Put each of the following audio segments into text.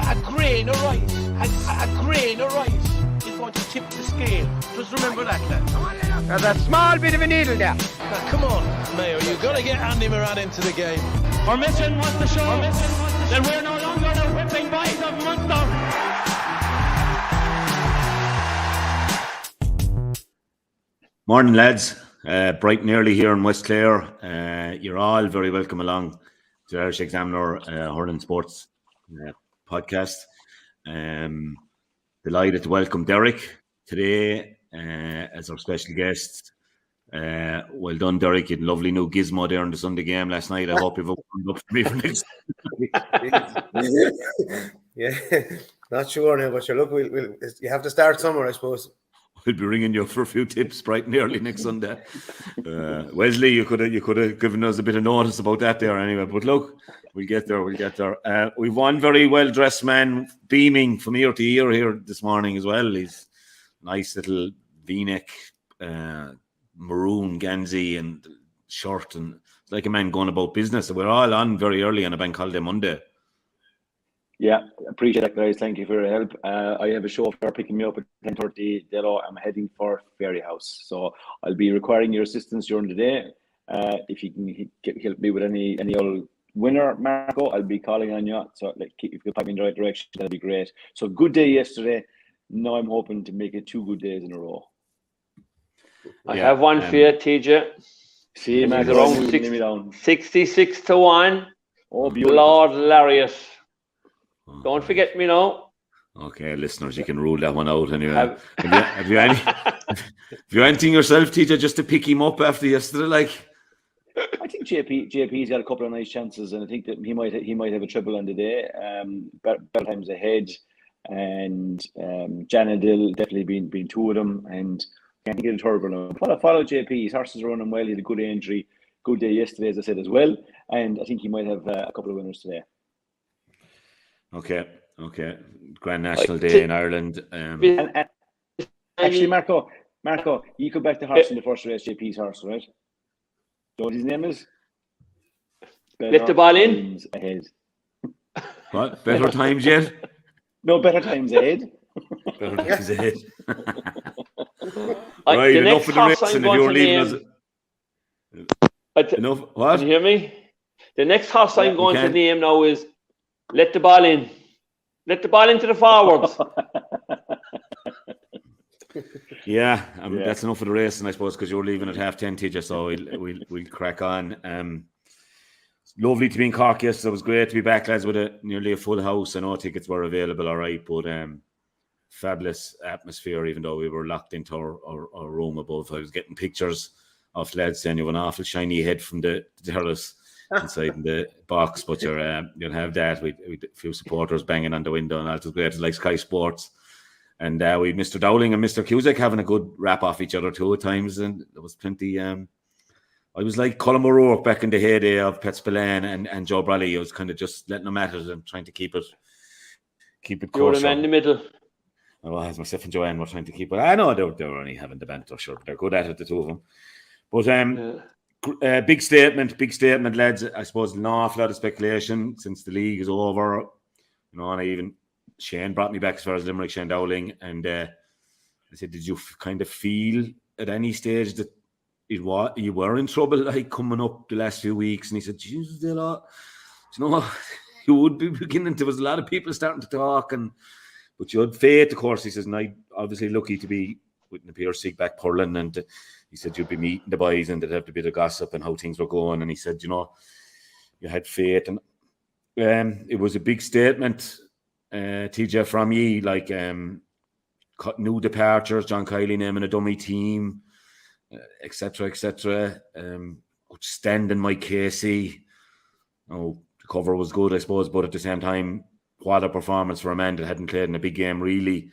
a grain of rice, a grain of rice is going to tip the scale. Just remember that, lad. There's a small bit of a needle there. Now, come on, Mayo, you've got to get Andy Moran into the game. Our mission was to show that we're no longer the whipping boys of Munster. Morning, lads. Bright and early here in West Clare. You're all very welcome along to the Irish Examiner Hurling Sports podcast. Delighted to welcome Derek today as our special guest. Well done, Derek. You had a lovely new gizmo there in the Sunday game last night. I hope you've opened up for me for next Yeah, not sure now, but look, you have to start somewhere, I suppose. We'll be ringing you for a few tips bright and early next Sunday. Wesley, you could have given us a bit of notice about that there anyway. But look, we'll get there. We've one very well-dressed man beaming from ear to ear here this morning as well. He's nice little V-neck, maroon Gansey and shirt, and it's like a man going about business. We're all on very early on a bank holiday Monday. Yeah, appreciate that, guys. Thank you for your help. I have a chauffeur picking me up at 10:30. Dalo, I'm heading for Ferry House, so I'll be requiring your assistance during the day. If you can help me with any old winner, Marco, I'll be calling on you. So if you could point me in the right direction, that'd be great. So good day yesterday. Now I'm hoping to make it 2 good days in a row. I have one for you, TJ. See, it's around 66 to 1. Oh, beautiful. Lord Lariat. Don't forget me now. Okay, listeners, you can rule that one out anyway. Have you anything yourself, TJ, just to pick him up after yesterday? Like, I think JP's got a couple of nice chances, and I think that he might have a triple on the day. Better times ahead, and Janadil definitely been 2 of them, and can't get a turbo now. Follow JP. His horses are running well. He had a good entry, good day yesterday, as I said as well, and I think he might have a couple of winners today. Okay. Grand National Day in Ireland. Actually, Marco, you could back the horse in the first race, JP's horse, right? So what his name is? Lift the ball in. Ahead. What? Better times yet? No, better times ahead. Better times ahead. Right, enough of the race, and if you're leaving us... Enough, what? Can you hear me? The next horse I'm going to name now is Let the Ball In. Let the ball into the forwards. Yeah, that's enough of the race, and I suppose because you're leaving at 10:30, TJ, so we'll crack on. Lovely to be in Cork yesterday. It was great to be back, lads, with nearly a full house. I know tickets were available, all right, but fabulous atmosphere, even though we were locked into our room above. I was getting pictures of lads saying you have an awful shiny head from the terrace inside in the box, but you'll have that with a few supporters banging on the window, and that was great. It's like Sky Sports, and we had Mr. Dowling and Mr. Cusack having a good rap off each other too at times, and there was plenty. I was like Colin O'Rourke back in the heyday of Pet Spillane and Joe Brolly. I was kind of just letting them at it and trying to keep it kosher. You're the man in the middle. Well, as myself and Joanne were trying to keep it. I know they were only having the banter, sure, but they're good at it, the two of them. But big statement, lads. I suppose an awful lot of speculation since the league is over. You know, and Shane brought me back as far as Limerick, Shane Dowling, and I said, did you kind of feel at any stage that you were in trouble, like coming up the last few weeks? And he said, Jesus, you know, you would be beginning. There was a lot of people starting to talk, but you had faith, of course. He says, and I obviously lucky to be with the Pierce back Hurling, and he said you'd be meeting the boys and they'd have a bit of gossip and how things were going. And he said, you know, you had faith. And it was a big statement, TJ, from you, like new departures, John Kiley naming a dummy team, etc. Standing Mike Casey. Oh, the cover was good, I suppose, but at the same time, what a performance for a man that hadn't played in a big game, really.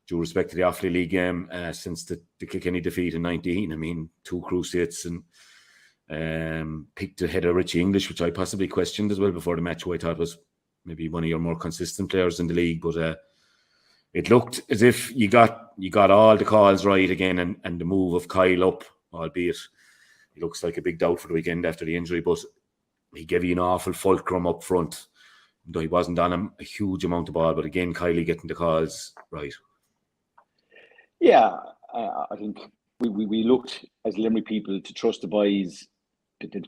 Due respect to the Offaly League game since the Kilkenny defeat in 19. I mean, 2 cruciates and picked ahead of Richie English, which I possibly questioned as well before the match, who I thought was maybe one of your more consistent players in the league. But it looked as if you got all the calls right again, and the move of Kyle up, albeit he looks like a big doubt for the weekend after the injury, but he gave you an awful fulcrum up front. Though he wasn't on him a huge amount of ball, but again, Kylie getting the calls right. Yeah, I think we looked as Limerick people to trust the boys.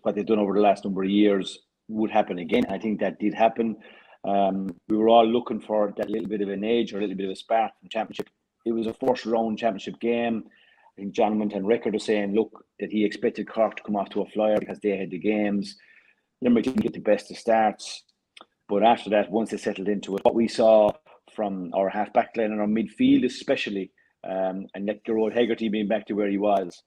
What they've done over the last number of years would happen again. I think that did happen. We were all looking for that little bit of an edge or a little bit of a spark from championship. It was a first round championship game. I think John went on record of saying, look, that he expected Cork to come off to a flyer because they had the games. Limerick didn't get the best of starts. But after that, once they settled into it, what we saw from our half-back line and our midfield especially, and that Gerard Hegarty being back to where he was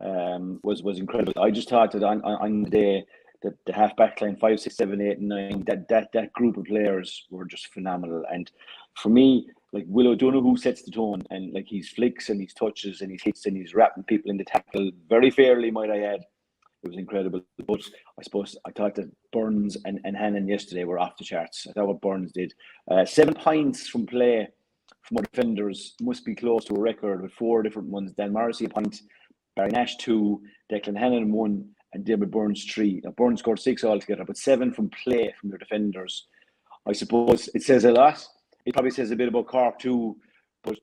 incredible. I just thought that on the day that the half-back line, 5, 6, 7, 8, and 9, that group of players were just phenomenal. And for me, like Will O'Donoghue sets the tone, and like his flicks and his touches and his hits and he's wrapping people in the tackle very fairly, might I add. It was incredible. But I suppose I thought that Burns and Hannon yesterday were off the charts. I thought what Burns did. 7 points from play from our defenders must be close to a record with 4 different ones. Dan Morrissey a point, Barry Nash 2, Declan Hannon 1, and David Burns 3. Now Burns scored 6 altogether, but 7 from play from your defenders. I suppose it says a lot. It probably says a bit about Cork too, but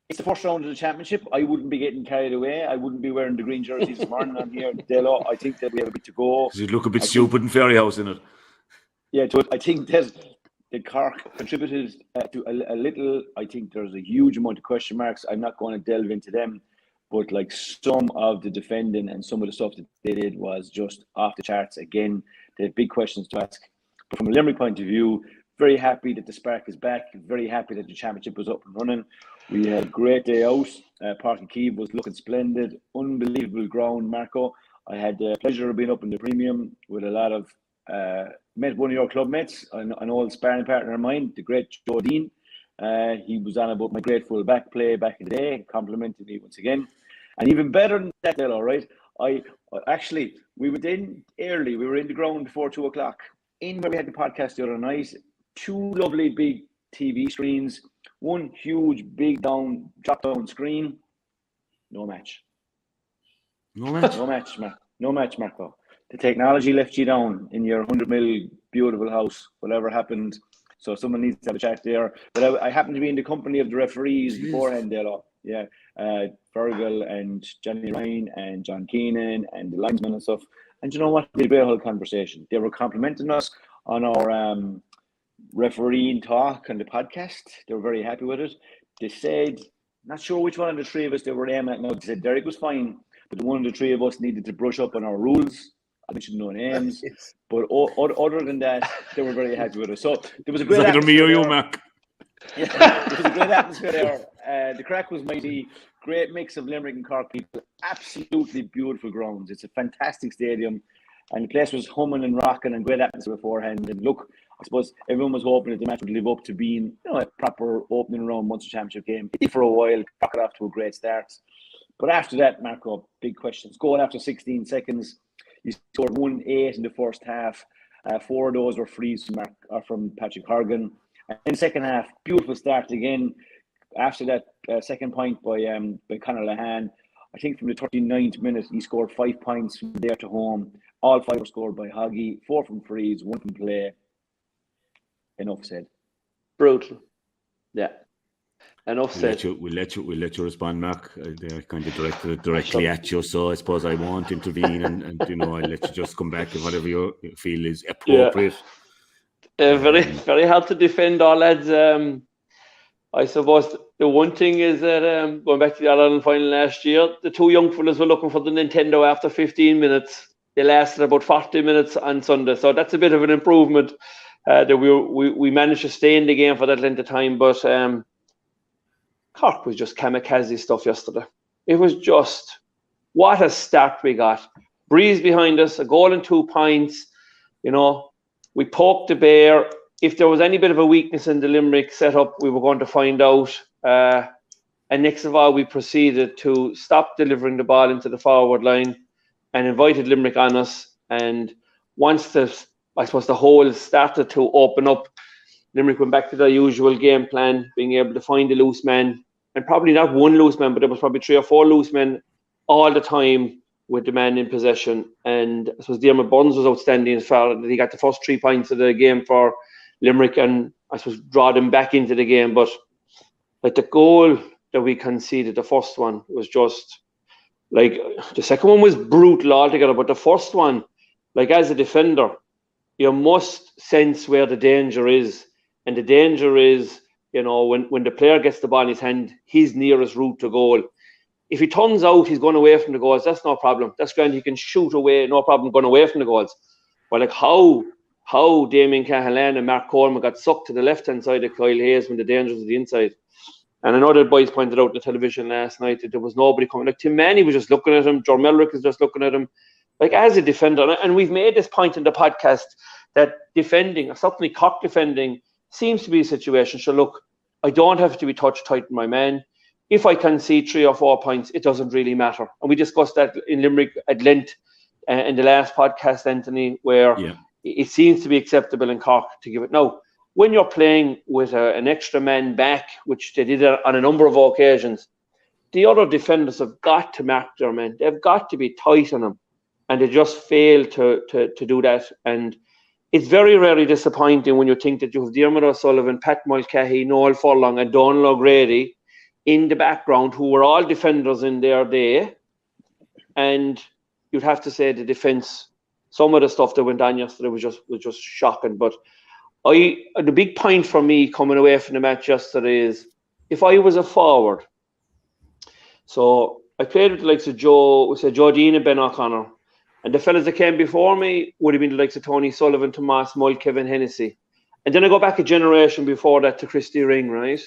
it's the first round of the championship. I wouldn't be getting carried away. I wouldn't be wearing the green jerseys this morning on here. Dalo, I think that we have a bit to go. You'd look a bit stupid in Ferryhouse in it. Yeah, I think that Cork contributed to a little. I think there's a huge amount of question marks. I'm not going to delve into them, but like some of the defending and some of the stuff that they did was just off the charts. Again, they have big questions to ask. But from a Limerick point of view, very happy that the spark is back. Very happy that the championship was up and running. We had a great day out. Park and Keeve was looking splendid. Unbelievable ground, Marco. I had the pleasure of being up in the premium with a lot of met one of your club mates, an old sparring partner of mine, the great Joe Dean. He was on about my great full back play back in the day, complimented me once again. And even better than that, all right. I actually, we went in early. We were in the ground before 2 o'clock. In where we had the podcast the other night, 2 lovely big TV screens, 1 huge big drop down screen. No match. No match? No match, Marco. The technology left you down in your 100 mil beautiful house, whatever happened. So someone needs to have a chat there. But I happened to be in the company of the referees beforehand, Dalo. Yeah, Fergal and Johnny Ryan and John Keenan and the linesmen and stuff. And you know what? We had a great whole conversation. They were complimenting us on our refereeing talk on the podcast. They were very happy with it. They said, not sure which one of the 3 of us they were aiming at now. They said Derek was fine, but the one of the 3 of us needed to brush up on our rules. I mentioned no names, but other than that, they were very happy with us. So there was a great atmosphere. Me or you, Mac? Yeah, there was a great atmosphere there. The crack was mighty. Great mix of Limerick and Cork people. Absolutely beautiful grounds. It's a fantastic stadium, and the place was humming and rocking and great atmosphere beforehand. And look, I suppose everyone was hoping that the match would live up to being, a proper opening round Munster Championship game. It did for a while. Cork got off to a great start, but after that, Marco, big questions. Going after 16 seconds. He scored 1-8 in the first half. 4 of those were frees from Patrick Horgan. And in the second half, beautiful start again. After that second point by Conor Lahan, I think from the 39th minute, he scored 5 points from there to home. All 5 were scored by Hoggy, 4 from frees, 1 from play. Enough said. Brutal. Yeah. Enough said. We'll let you respond, Mark. They kind of directed it directly at you, so I suppose I won't intervene, and I'll let you just come back with whatever you feel is appropriate. Yeah. Very, very hard to defend, all lads. I suppose the one thing is that going back to the All-Ireland final last year, the 2 young fellas were looking for the Nintendo after 15 minutes. They lasted about 40 minutes on Sunday, so that's a bit of an improvement. That we managed to stay in the game for that length of time, but Cork was just kamikaze stuff yesterday. It was just, what a start we got. Breeze behind us, a goal and 2 points. We poked the bear. If there was any bit of a weakness in the Limerick setup, we were going to find out. And next of all, we proceeded to stop delivering the ball into the forward line and invited Limerick on us. And once the hole started to open up, Limerick went back to their usual game plan, being able to find a loose man, and probably not one loose man, but there was probably 3 or 4 loose men all the time with the man in possession. And I suppose Diarmaid Burns was outstanding as far as he got the first 3 points of the game for Limerick and I suppose draw them back into the game. But like the goal that we conceded, the first one was just like, the second one was brutal altogether, but the first one, like as a defender, you must sense where the danger is. And the danger is, you know, when the player gets the ball in his hand, his nearest route to goal. If he turns out he's going away from the goals, that's no problem. That's grand. He can shoot away, no problem going away from the goals. But like how Damien Cahalan and Mark Coleman got sucked to the left-hand side of Kyle Hayes when the danger was the inside. And I know the boys pointed out on the television last night that there was nobody coming. Like Tim Manny was just looking at him. John Melrick is just looking at him. Like as a defender, and we've made this point in the podcast that defending, or certainly Cork defending, seems to be a situation. So look, I don't have to be touch tight in my man. If I can see 3 or 4 points, it doesn't really matter. And we discussed that in Limerick at length in the last podcast, Anthony, where it seems to be acceptable in Cork to give it. Now, when you're playing with an extra man back, which they did on a number of occasions, the other defenders have got to mark their men. They've got to be tight on them. And they just fail to do that. And it's very rarely disappointing when you think that you have Diarmuid O'Sullivan, Pat Mulcahy, Noel Furlong and Donal O'Grady in the background, who were all defenders in their day. And you'd have to say the defence, some of the stuff that went on yesterday was just shocking. But the big point for me coming away from the match yesterday is, if I was a forward, so I played with the likes of Joe Dean and Ben O'Connor, and the fellas that came before me would have been the likes of Tony Sullivan, Tomas Mull, Kevin Hennessy. And then I go back a generation before that to Christy Ring, right?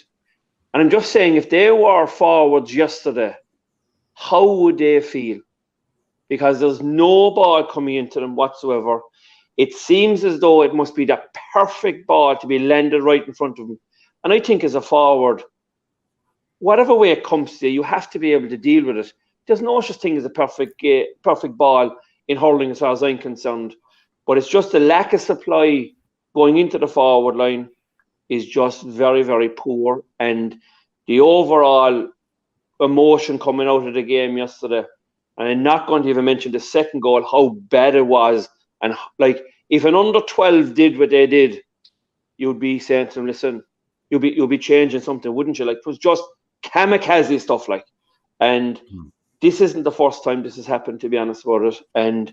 And I'm just saying, if they were forwards yesterday, how would they feel? Because there's no ball coming into them whatsoever. It seems as though it must be the perfect ball to be landed right in front of them. And I think as a forward, whatever way it comes to you, you have to be able to deal with it. There's no such thing as a perfect ball in hurling as far as I'm concerned. But it's just the lack of supply going into the forward line is just very, very poor. And the overall emotion coming out of the game yesterday, and I'm not going to even mention the second goal, how bad it was. And like, if an under 12 did what they did, you'd be saying to them, listen, you'll be changing something, wouldn't you? Like, it was just kamikaze stuff, like. And this isn't the first time this has happened, to be honest about it. And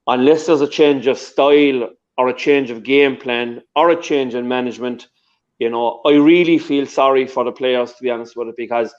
unless there's a change of style or a change of game plan or a change in management, you know, I really feel sorry for the players, to be honest with it, because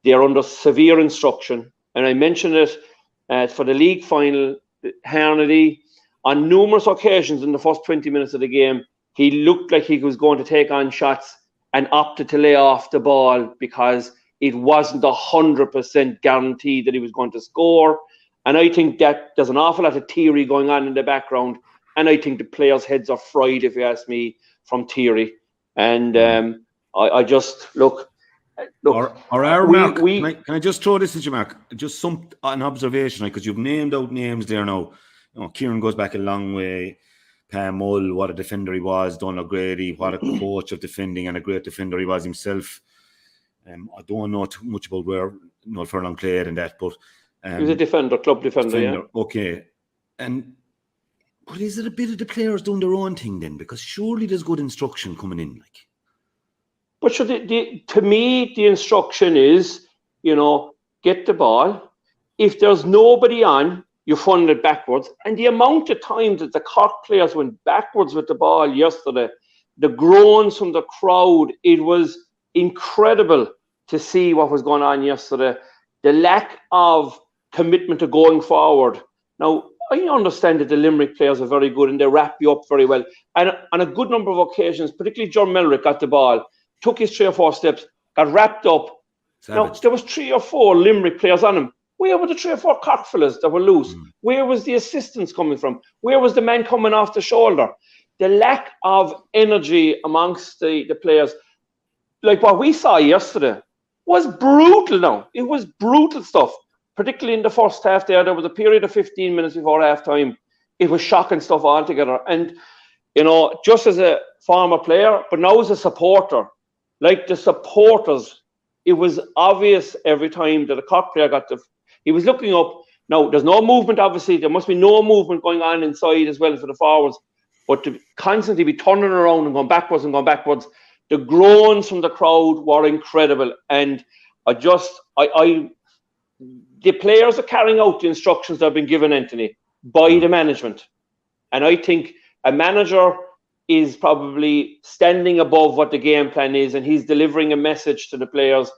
they're under severe instruction. And I mentioned it for the league final, Hannity, on numerous occasions in the first 20 minutes of the game, he looked like he was going to take on shots and opted to lay off the ball because it wasn't 100% guaranteed that he was going to score. And I think that there's an awful lot of theory going on in the background. And I think the players' heads are fried, if you ask me, from theory. And I just look. Mark, can I just throw this at you, Mark? Just an observation, because you've named out names there now. You know, Kieran goes back a long way. Pam Mull, what a defender he was. Donal O'Grady, what a coach of defending and a great defender he was himself. I don't know too much about where Noel Furlong played and that, but he was a defender, club defender. Yeah. Okay, but is it a bit of the players doing their own thing then? Because surely there's good instruction coming in, like. But so to me, the instruction is, you know, get the ball. If there's nobody on, you funnel it backwards. And the amount of times that the Cork players went backwards with the ball yesterday, the groans from the crowd, it was incredible to see what was going on yesterday. The lack of commitment to going forward. Now, I understand that the Limerick players are very good and they wrap you up very well. And on a good number of occasions, particularly John Melrick got the ball, took his 3 or 4 steps, got wrapped up. Now, there was 3 or 4 Limerick players on him. Where were the 3 or 4 Cork fellas that were loose? Where was the assistance coming from? Where was the man coming off the shoulder? The lack of energy amongst the players, like what we saw yesterday, was brutal now. It was brutal stuff, particularly in the first half there. There was a period of 15 minutes before half-time. It was shocking stuff altogether. And, you know, just as a former player, but now as a supporter, like the supporters, it was obvious every time that a Cork player he was looking up. Now, there's no movement, obviously. There must be no movement going on inside as well for the forwards. but to constantly be turning around and going backwards, the groans from the crowd were incredible. And the players are carrying out the instructions that have been given, Anthony, by the management. And I think a manager is probably standing above what the game plan is, and he's delivering a message to the players.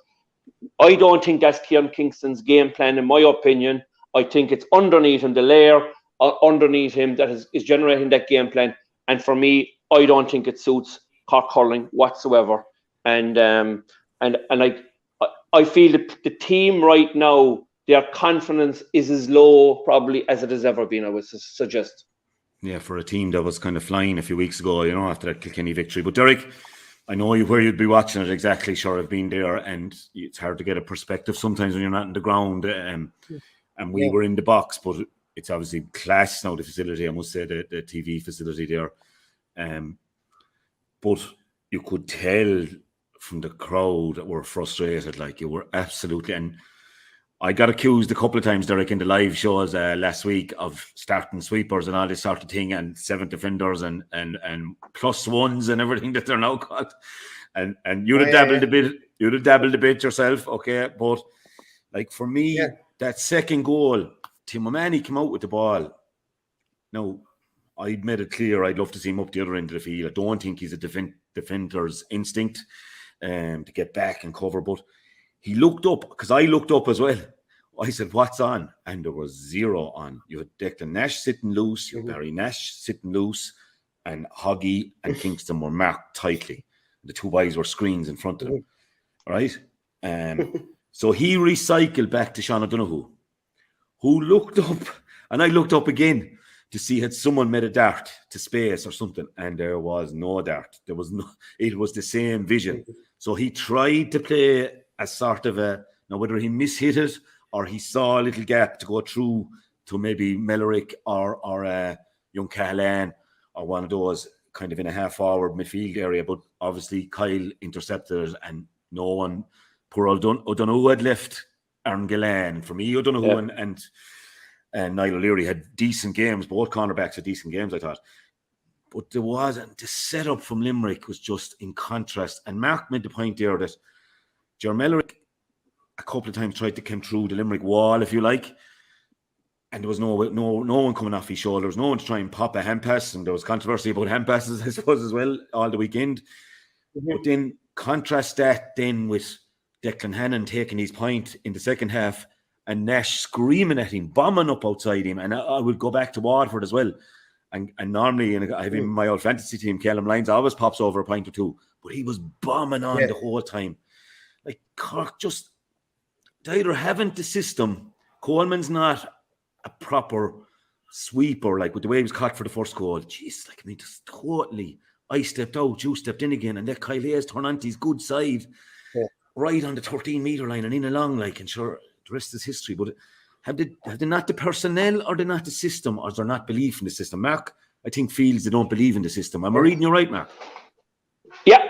I don't think that's Kieran Kingston's game plan, in my opinion. I think it's underneath him, the layer underneath him that is generating that game plan. And for me, I don't think it suits Cork hurling whatsoever. And I feel that the team right now, their confidence is as low probably as it has ever been, I would suggest. Yeah, for a team that was kind of flying a few weeks ago, after that Kilkenny victory. But Derek, I know where you'd be watching it exactly. Sure, I've been there, and it's hard to get a perspective sometimes when you're not in the ground. And we were in the box, but it's obviously class now, the facility, I must say, the TV facility there. But you could tell from the crowd that were frustrated, like you were absolutely. And I got accused a couple of times, Derek, in the live shows last week of starting sweepers and all this sort of thing, and 7 defenders and plus ones and everything that they're now called. And you'd have dabbled a bit. You'd have dabbled a bit yourself, okay? But like for me, that second goal, Tim O'Mahony came out with the ball. Now, I'd made it clear I'd love to see him up the other end of the field. I don't think he's a defender's instinct to get back and cover, but he looked up, because I looked up as well. I said, what's on? And there was 0 on. You had Declan Nash sitting loose, you had Barry Nash sitting loose, and Hoggy and Kingston were marked tightly. The two boys were screens in front of them. All right? So he recycled back to Sean O'Donoghue, who looked up, and I looked up again to see had someone made a dart to space or something, and there was no dart. There was no. It was the same vision. So he tried to play as sort of now whether he mishit it or he saw a little gap to go through to maybe Mellerick or young Cahalan or one of those kind of in a half-forward midfield area. But obviously Kyle intercepted and no one, poor O'Donoghue had left Aaron Gillan. For me, O'Donoghue and Niall O'Leary had decent games. Both cornerbacks had decent games, I thought. But there wasn't. The setup from Limerick was just in contrast. And Mark made the point there that Mellerick a couple of times tried to come through the Limerick wall, if you like, and there was no one coming off his shoulder. There was no one to try and pop a hand pass, and there was controversy about hand passes, I suppose, as well, all the weekend. But then contrast that then with Declan Hannon taking his point in the second half and Nash screaming at him, bombing up outside him. And I would go back to Waterford as well. And normally, I have in my old fantasy team, Callum Lyons always pops over a point or two, but he was bombing on the whole time. Like Cork just, they either haven't the system. Coleman's not a proper sweeper, like with the way he was caught for the first goal. Jeez, like I mean, just totally. I stepped out, you stepped in again, and let Kyle Hayes turn onto his good side, right on the 13-metre line and in along, like, and sure, the rest is history. But have they not the personnel, or they not the system, or is there not belief in the system? Mark, I think, feels they don't believe in the system. Am I reading you right, Mark? Yeah,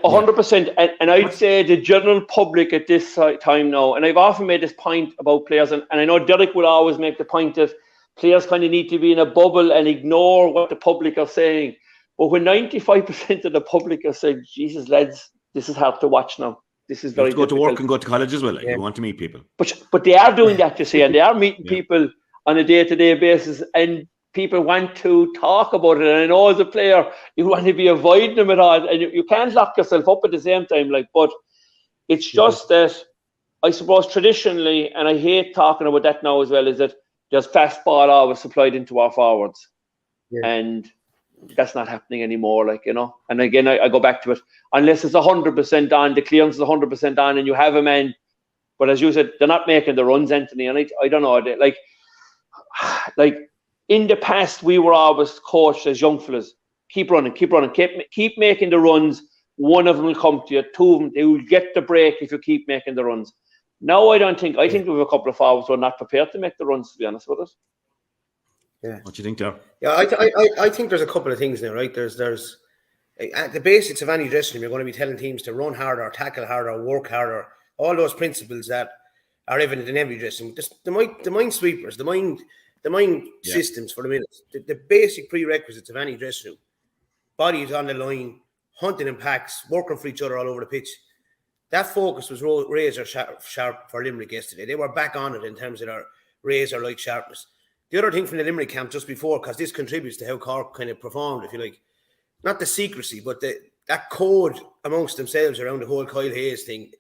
100%. And I'd say the general public at this time now, and I've often made this point about players, and I know Derek will always make the point that players kind of need to be in a bubble and ignore what the public are saying. But when 95% of the public are saying, Jesus, lads, this is hard to watch now. This is very difficult. Go to work and go to college as well. Like, you want to meet people. But they are doing that, you see, and they are meeting people on a day-to-day basis, and people want to talk about it. And I know as a player, you want to be avoiding them at all, and you can't lock yourself up at the same time. Like, but it's just that, I suppose, traditionally, and I hate talking about that now as well, is that there's fast ball always supplied into our forwards. And that's not happening anymore, like, you know. And again, I go back to it. Unless it's 100% on, the clearance is 100% on, and you have a man. But as you said, they're not making the runs, Anthony. And I don't know. Like in the past, we were always coached as young fellas. Keep running, keep making the runs. One of them will come to you. Two of them, they will get the break if you keep making the runs. Now, I think we have a couple of forwards who are not prepared to make the runs, to be honest with us. Yeah. What do you think, Dar? Yeah, I think there's a couple of things now, right? There's at the basics of any dressing room, you're going to be telling teams to run harder, tackle harder, work harder. All those principles that are evident in every dressing room. The mind sweepers, the the mind Yeah. systems for the minutes, the basic prerequisites of any dressing room, bodies on the line, hunting in packs, working for each other all over the pitch. That focus was razor sharp for Limerick yesterday. They were back on it in terms of their razor-like sharpness. The other thing from the Limerick camp just before, because this contributes to how Cork kind of performed, if you like, not the secrecy, but that code amongst themselves around the whole Kyle Hayes thing,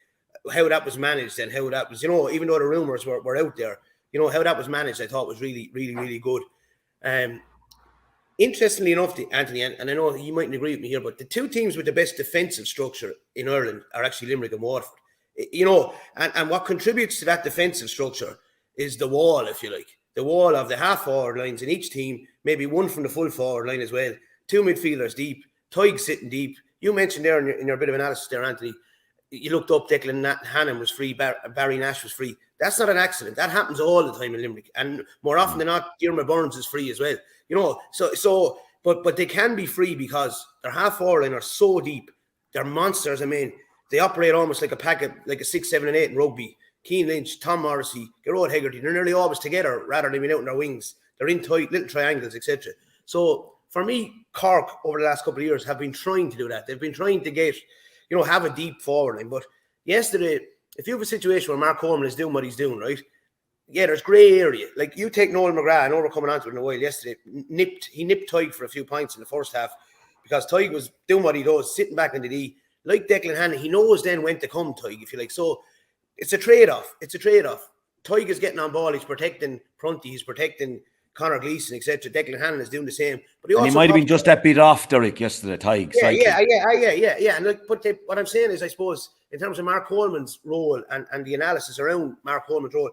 how that was managed and how that was, even though the rumours were out there, how that was managed, I thought was really, really, really good. Interestingly enough, Anthony, and I know you mightn't agree with me here, but the two teams with the best defensive structure in Ireland are actually Limerick and Waterford. And what contributes to that defensive structure is the wall, if you like. The wall of the half-forward lines in each team, maybe one from the full-forward line as well. Two midfielders deep, Tig sitting deep. You mentioned there in your bit of analysis there, Anthony, you looked up Declan Hannon was free, Barry Nash was free. That's not an accident. That happens all the time in Limerick. And more often than not, Diarmaid Burns is free as well. But they can be free because their half-forward line are so deep. They're monsters. I mean, they operate almost like a packet, like a 6, 7, and 8 in rugby. Keane Lynch, Tom Morrissey, Gerard Hegarty, they're nearly always together rather than being out in their wings. They're in tight little triangles, etc. So for me, Cork over the last couple of years have been trying to do that. They've been trying to get, have a deep forward line. But yesterday, if you have a situation where Mark Coleman is doing what he's doing, right? Yeah, there's grey area. Like you take Noel McGrath, I know we're coming on to it in a while yesterday, he nipped Tig for a few points in the first half because Tig was doing what he does, sitting back in the D. Like Declan Hannon, he knows then when to come, Tig, if you like. So it's a trade-off. Tig is getting on ball. He's protecting Prunty. He's protecting Conor Gleeson, etc. Declan Hannon is doing the same. But he might have been just that bit off Derek yesterday, Tig. Yeah. And what I'm saying is, I suppose, in terms of Mark Coleman's role and the analysis around Mark Coleman's role,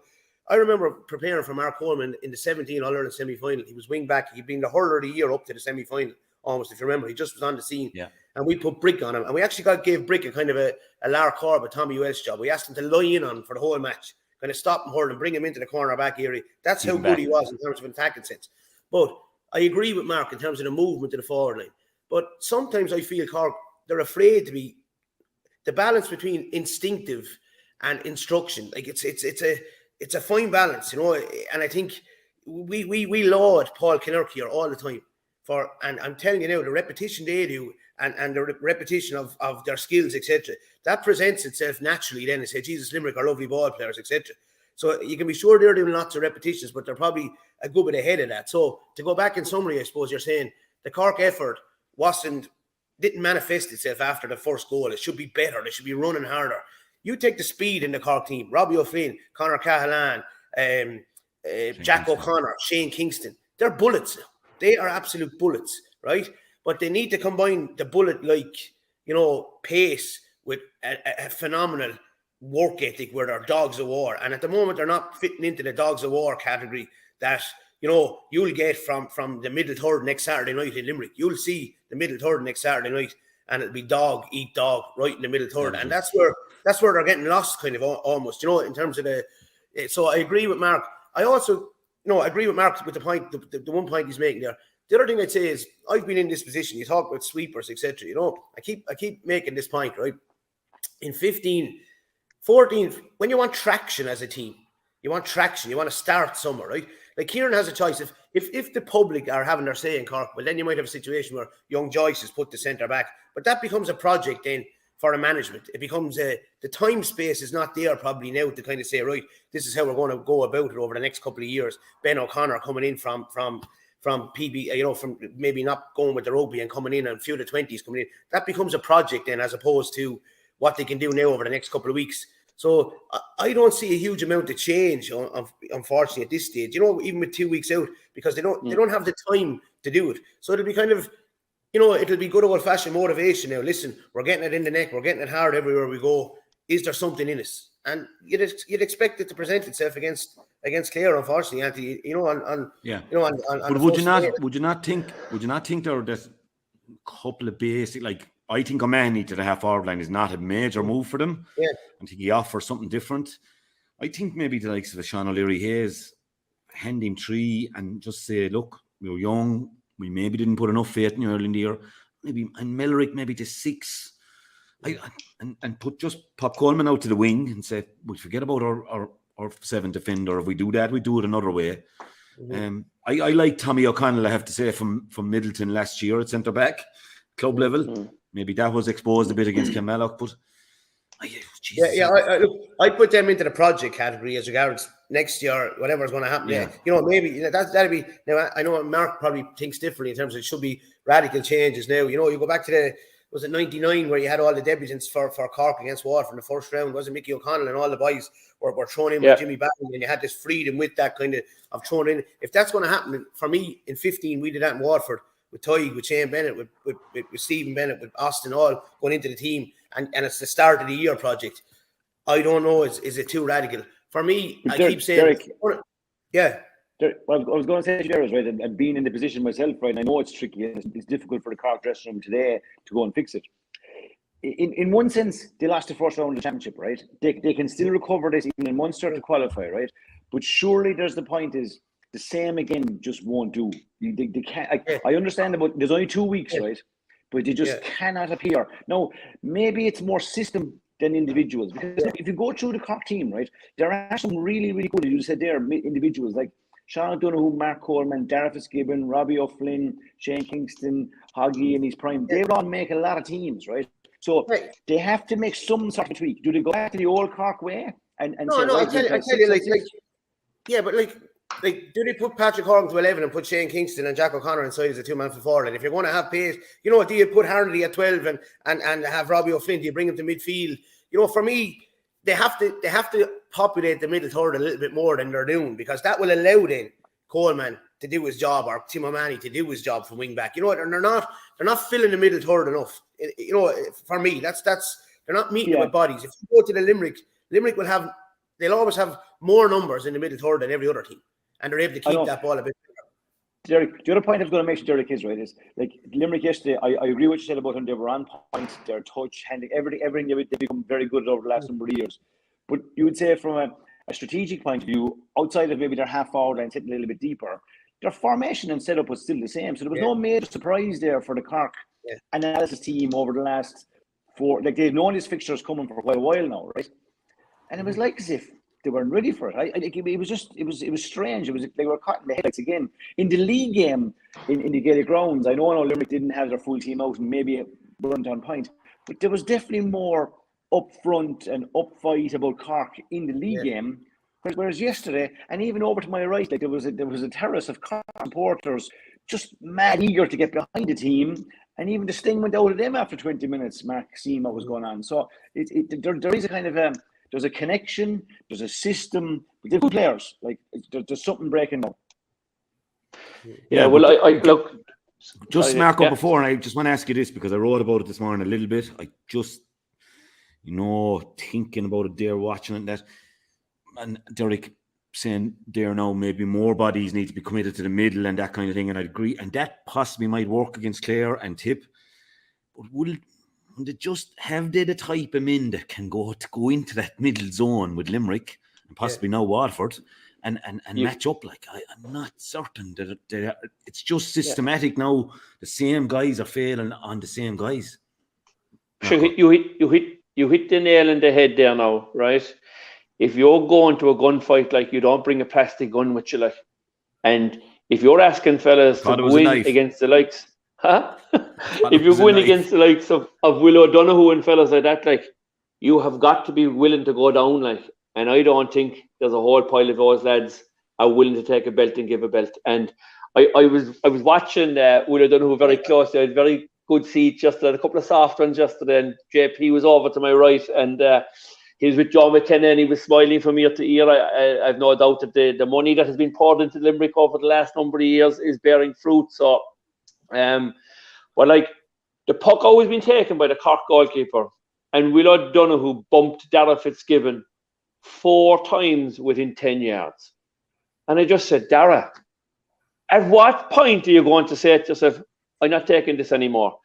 I remember preparing for Mark Coleman in the 17 All-Ireland semi-final. He was wing back. He'd been the hurler of the year up to the semi-final, almost, if you remember. He just was on the scene. Yeah. And we put Brick on him. And we actually gave Brick a kind of a Lar Corbett, Tommy Welsh job. We asked him to lie in on him for the whole match, kind of stop him hurling, bring him into the corner back area. That's how good he was in terms of attacking sense. But I agree with Mark in terms of the movement of the forward line. But sometimes I feel Cork, they're afraid to be the balance between instinctive and instruction. Like it's a fine balance, and I think we laud Paul Kinnerk here all the time and I'm telling you now, the repetition they do and the repetition of their skills, etc., that presents itself naturally then and say, Jesus, Limerick are lovely ball players, etc. So you can be sure they're doing lots of repetitions, but they're probably a good bit ahead of that. So to go back in summary, I suppose you're saying the Cork effort didn't manifest itself after the first goal. It should be better. They should be running harder. You take the speed in the Cork team, Robbie O'Flynn, Conor Cahalane, Jack O'Connor, Shane Kingston. They're bullets now. They are absolute bullets, right? But they need to combine the bullet-like, pace with a phenomenal work ethic where they're dogs of war. And at the moment, they're not fitting into the dogs of war category that, you'll get from the middle third next Saturday night in Limerick. You'll see the middle third next Saturday night and it'll be dog, eat dog right in the middle third. And that's where they're getting lost kind of almost, in terms of so I agree with Mark. I also, agree with Mark with the point, the one point he's making there. The other thing I'd say is I've been in this position. You talk about sweepers, etc. I keep making this point, right? In 15, 14, when you want traction as a team, you want to start somewhere, right? Like Kieran has a choice. If the public are having their say in Cork, well, then you might have a situation where young Joyce is put to centre back. But that becomes a project then for a management. It becomes the time space is not there probably now to kind of say, right, this is how we're going to go about it over the next couple of years. Ben O'Connor coming in from PB, from maybe not going with the rugby and coming in and a few of the 20s coming in. That becomes a project then as opposed to what they can do now over the next couple of weeks. So I don't see a huge amount of change, unfortunately, at this stage, even with 2 weeks out, because they don't have the time to do it. So it'll be kind of, it'll be good old-fashioned motivation now. Listen, we're getting it in the neck. We're getting it hard everywhere we go. Is there something in us? And you'd expect it to present itself against Clare, unfortunately, Anthony. But would you not think there are a couple of basic, like, I think O'Mahony to the half-forward line is not a major move for them. Yeah. I think he offers something different. I think maybe the likes of a Sean O'Leary Hayes, hand him 3 and just say, look, we were young. We maybe didn't put enough faith in you early in the year. And Mellerick maybe to 6. And pop Coleman out to the wing and say, we forget about our 7 defender. If we do that, we do it another way. I like Tommy O'Connell, I have to say, from Middleton last year at centre back, club level. Maybe that was exposed a bit against Kilmallock, but I put them into the project category as regards next year, whatever's going to happen. Yeah. Maybe that'll be. Now I know Mark probably thinks differently in terms of it should be radical changes. Now you go back to was it 99 where you had all the debutants for Cork against Waterford in the first round? Was it Mickey O'Connell and all the boys were thrown in with Jimmy Barron, and you had this freedom with that kind of thrown in. If that's going to happen for me in 15, we did that in Waterford with Tig, with Shane Bennett, with Stephen Bennett, with Austin, all going into the team, and it's the start of the year project. I don't know, is it too radical? For me, I keep saying, Derek, Well, I was going to say to you, right, and being in the position myself, right, and I know it's tricky and it's difficult for the Cork dressing room today to go and fix it. In one sense, they lost the first round of the championship, right? They can still recover this even in Munster to qualify, right? But surely there's the point is the same again just won't do. They can't. I understand about there's only 2 weeks, right? But they just cannot appear. Now, maybe it's more system than individuals, because if you go through the Cork team, right, there are some really, really good, you said there, individuals like Sean O'Donoghue, Mark Coleman, Darragh Fitzgibbon, Robbie O'Flynn, Shane Kingston, Hoggy in his prime. They would all make a lot of teams, right? So they have to make some sort of tweak. Do they go back to the old Cork way and no, say, I tell you, but do they put Patrick Horgan to 11 and put Shane Kingston and Jack O'Connor inside as a two-man for forward? And if you're going to have pace, you know what, do you put Harnedy at 12 and have Robbie O'Flynn? Do you bring him to midfield? You know, for me, they have to populate the middle third a little bit more than they're doing, because that will allow then Coleman to do his job, or Tim O'Mahony to do his job from wing back. You know what? And they're not filling the middle third enough. You know, for me, that's they're not meeting with bodies. If you go to the Limerick they'll always have more numbers in the middle third than every other team, and they're able to keep that ball a bit. Derek, the other point I was going to mention, Derek, is right, is like Limerick yesterday. I agree with what you said about them. They were on point, their touch, handling everything. They've become very good over the last number of years. But you would say from a strategic point of view, outside of maybe their half forward line sitting a little bit deeper, their formation and setup was still the same. So there was no major surprise there for the Cork analysis team over the last they've known these fixtures coming for quite a while now, right? And it was like as if they weren't ready for it. It was strange. It was they were caught in the headlights again in the league game in the Gaelic grounds. I know Limerick didn't have their full team out and maybe weren't on point, but there was definitely more up front and up fight about Cork in the league game. Whereas yesterday, and even over to my right, like there was a terrace of Cork supporters just mad eager to get behind the team, and even the sting went out of them after 20 minutes. Mark seeing what was going on. So there is a kind of there's a connection, there's a system, but they're good players. Like there's something breaking down. Yeah, well, I look. Just Marco, before, and I just want to ask you this because I wrote about it this morning a little bit. I just, thinking about it there, watching it, and Derek saying there now maybe more bodies need to be committed to the middle and that kind of thing, and I agree, and that possibly might work against Clare and Tip, but would they just have the type of men that can go into that middle zone with Limerick and possibly now Waterford and match up? Like I'm not certain that it's just systematic now. The same guys are failing on the same guys. Sure, you hit the nail in the head there now, right? If you're going to a gunfight, like, you don't bring a plastic gun with you, like, and if you're asking fellas to win against the likes, if you win against the likes of Will O'Donoghue and fellas like that, like, you have got to be willing to go down, like, and I don't think there's a whole pile of those lads are willing to take a belt and give a belt. And I was watching Will O'Donoghue very closely. I had very good seats yesterday, a couple of soft ones yesterday, and JP was over to my right, and he was with John McKenna, and he was smiling from ear to ear. I have no doubt that the money that has been poured into Limerick over the last number of years is bearing fruit. So, but like, the puck always been taken by the Cork goalkeeper, and Will O'Donoghue bumped Darragh Fitzgibbon 4 times within 10 yards. And I just said, Darragh, at what point are you going to say to yourself, I'm not taking this anymore?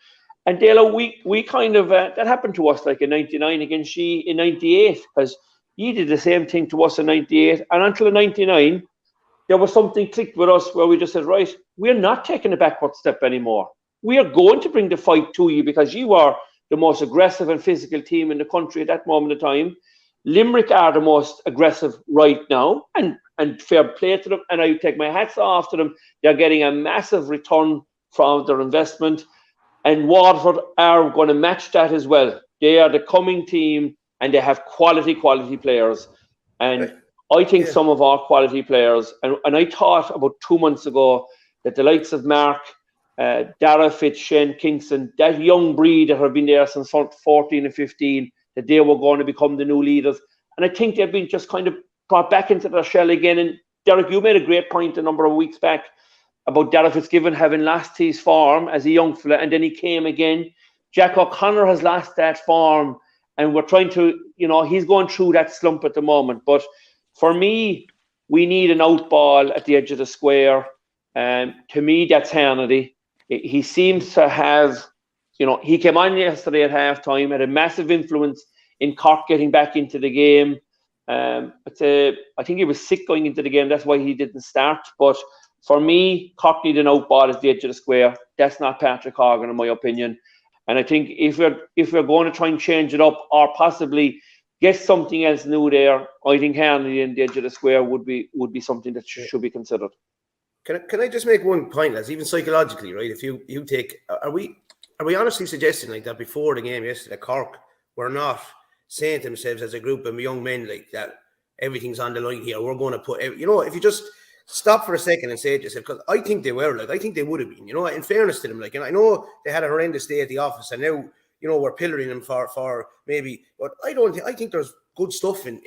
And Dalo, we kind of, that happened to us like in 99 against She in 98, because he did the same thing to us in 98. And until 99, there was something clicked with us where we just said, right, we're not taking a backward step anymore. We are going to bring the fight to you, because you are the most aggressive and physical team in the country at that moment of time. Limerick are the most aggressive right now, and fair play to them. And I take my hats off to them. They're getting a massive return from their investment. And Waterford are going to match that as well. They are the coming team, and they have quality players. And I think some of our quality players, and I thought about 2 months ago that the likes of Mark, Dara Fitz, Shane Kingston, that young breed that have been there since 14 and 15, that they were going to become the new leaders. And I think they've been just kind of brought back into their shell again. And Derek, you made a great point a number of weeks back about Dara Fitzgibbon having lost his form as a young fella, and then he came again. Jack O'Connor has lost that form, and we're trying to, he's going through that slump at the moment. But for me, we need an out ball at the edge of the square. To me, that's Hannity. He seems to have, he came on yesterday at halftime, had a massive influence in Cork getting back into the game. I think he was sick going into the game. That's why he didn't start. But for me, Cork need an out ball at the edge of the square. That's not Patrick Horgan, in my opinion. And I think if we're going to try and change it up or possibly get something else new there, I think Hannity in the edge of the square would be something that should be considered. Can I just make one point, lads? Even psychologically, right? If you take, are we honestly suggesting like that before the game yesterday, Cork were not saying to themselves as a group of young men like that, everything's on the line here. We're going to put, if you just stop for a second and say it yourself, because I think they were, like, I think they would have been, in fairness to them, like, and I know they had a horrendous day at the office, and now, we're pillaring them for maybe, but I think there's good stuff in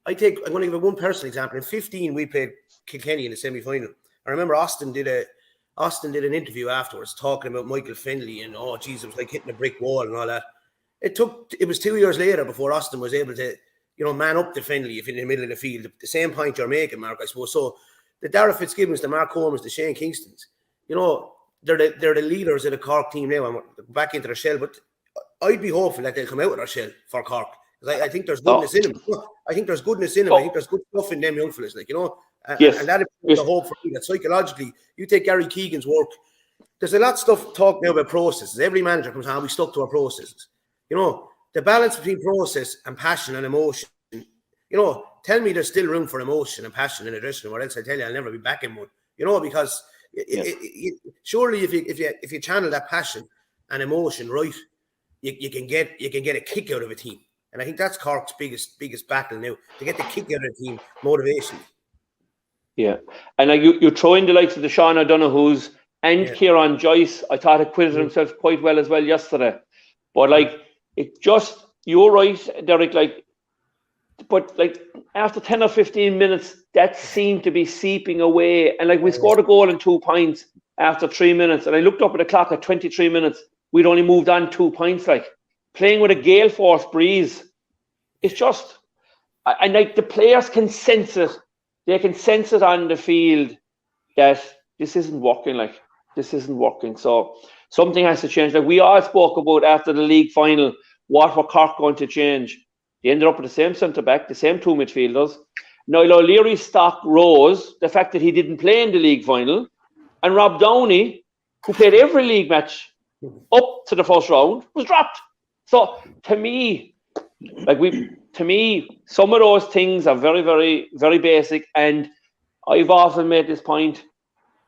I'm going to give one personal example. In 15, we played Kilkenny in the semi-final. I remember Austin did an interview afterwards talking about Michael Fennelly and, oh, geez, it was like hitting a brick wall and all that. It was 2 years later before Austin was able to, man up the Fennelly if in the middle of the field. The same point you're making, Mark, I suppose. So the Dara Fitzgibbons, the Mark Holmes, the Shane Kingstons, they're the leaders of the Cork team now and back into their shell. But I'd be hopeful that they'll come out of their shell for Cork. Because I think there's goodness in them. I think there's goodness in them. I think there's good stuff in them young fellas, and that is the hope for me. That psychologically, you take Gary Keegan's work. There's a lot of stuff talked now about processes. Every manager comes on, we stuck to our processes. The balance between process and passion and emotion. Tell me there's still room for emotion and passion in a dressing room, or else I tell you I'll never be back in one. Because surely if you channel that passion and emotion right, you can get a kick out of a team. And I think that's Cork's biggest battle now, to get the kick out of the team, motivation. Yeah. And you throw in the likes of the Sean O'Donoghu's and Kieran Joyce. I thought he acquitted himself quite well as well yesterday. But you're right, Derek, but after 10 or 15 minutes, that seemed to be seeping away. And we scored a goal and 2 points after 3 minutes. And I looked up at the clock at 23 minutes. We'd only moved on 2 points, playing with a gale force breeze. It's just, and the players can sense it. They can sense it on the field that this isn't working. This isn't working. So something has to change. We all spoke about after the league final, what were Cork going to change? They ended up with the same centre back, the same 2 midfielders. Niall O'Leary's stock rose, the fact that he didn't play in the league final, and Rob Downey, who played every league match up to the first round, was dropped. So to me, some of those things are very, very, very basic. And I've often made this point.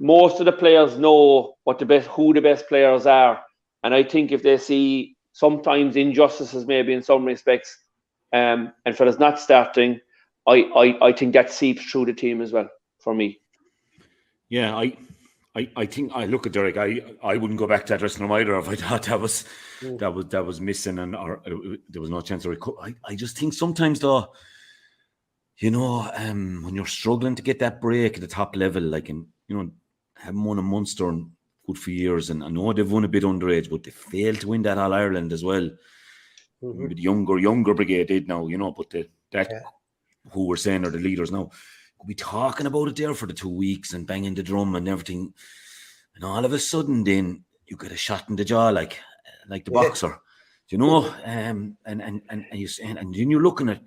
Most of the players know who the best players are. And I think if they see sometimes injustices, maybe in some respects, and fellas not starting, I think that seeps through the team as well for me. Yeah, I think I look at Derek. I wouldn't go back to that dressing room either if I thought that was missing or there was no chance of recovery. I just think sometimes though, when you're struggling to get that break at the top level, haven't won a Munster in good few years, and I know they've won a bit underage, but they failed to win that All Ireland as well. Mm-hmm. The younger brigade did now, but who we're saying are the leaders now. We'll be talking about it there for the 2 weeks and banging the drum and everything, and all of a sudden then you get a shot in the jaw like the boxer, and then you're looking at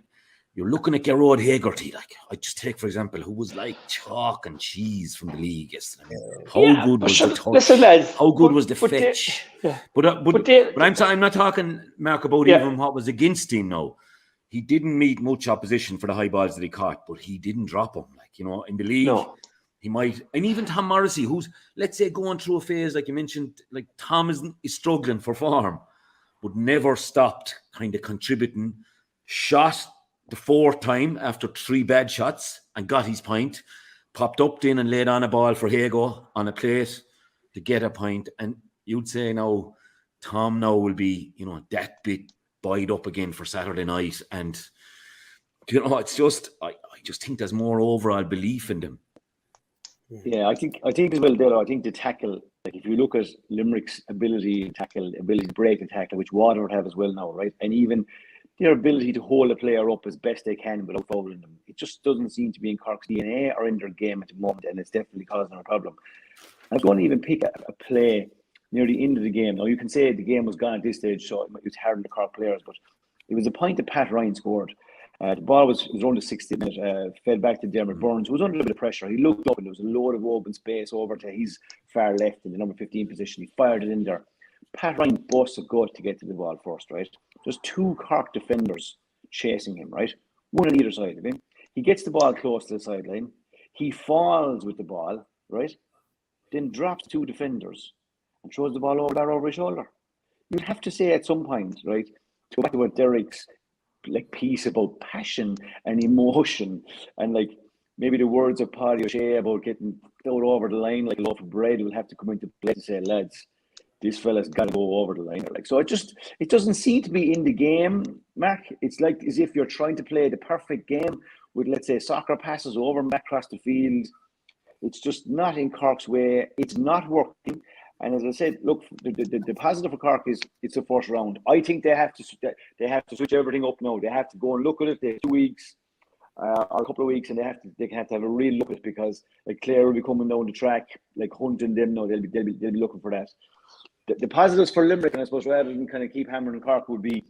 you're looking at Gerard Hagerty, like I just take for example, who was like chalk and cheese from the league yesterday. How good was the touch? Listen, lads, how good was the fetch? But I'm not talking, Mark, about even what was against him now. He didn't meet much opposition for the high balls that he caught, but he didn't drop them. Like, you know, in the league, he might, and even Tom Morrissey, who's, let's say, going through a phase, like you mentioned, like Tom is struggling for form, but never stopped kind of contributing. Shot the fourth time after 3 bad shots and got his point, popped up in and laid on a ball for Hago on a plate to get a point. And you'd say now, Tom now will be, you know, that bit buoyed up again for Saturday night. And, you know, it's just, I just think there's more overall belief in them. Yeah, I think as well, Dalo, I think the tackle, like if you look at Limerick's ability to tackle, ability to break the tackle, which Waterford have as well now, right? And even their ability to hold a player up as best they can without fouling them. It just doesn't seem to be in Cork's DNA or in their game at the moment, and it's definitely causing them a problem. I was going to even pick a play near the end of the game. Now, you can say the game was gone at this stage, so it was hard on the Cork players, but it was a point that Pat Ryan scored. The ball was around the 60th minute, fed back to Dermot Burns, who was under a bit of pressure. He looked up and there was a load of open space over to his far left in the number 15 position. He fired it in there. Pat Ryan busts a gut to get to the ball first, right? There's 2 Cork defenders chasing him, right? One on either side of him. He gets the ball close to the sideline. He falls with the ball, right? Then drops 2 defenders and throws the ball over his shoulder. You'd have to say at some point, right, to go back to what Derek's like piece about passion and emotion and like maybe the words of Paddy O'Shea about getting thrown over the line like a loaf of bread will have to come into play to say, lads, this fella's got to go over the line. Like, so it doesn't seem to be in the game, Mark. It's like as if you're trying to play the perfect game with, let's say, soccer passes over and back across the field. It's just not in Cork's way. It's not working. And as I said, look, the positive for Cork is it's the first round. I think they have to switch everything up now. They have to go and look at it. They have 2 weeks or a couple of weeks, and they have to have a real look at it because like Clare will be coming down the track, like hunting them now. They'll be looking for that. The positives for Limerick, and I suppose rather than kind of keep hammering Cork, would be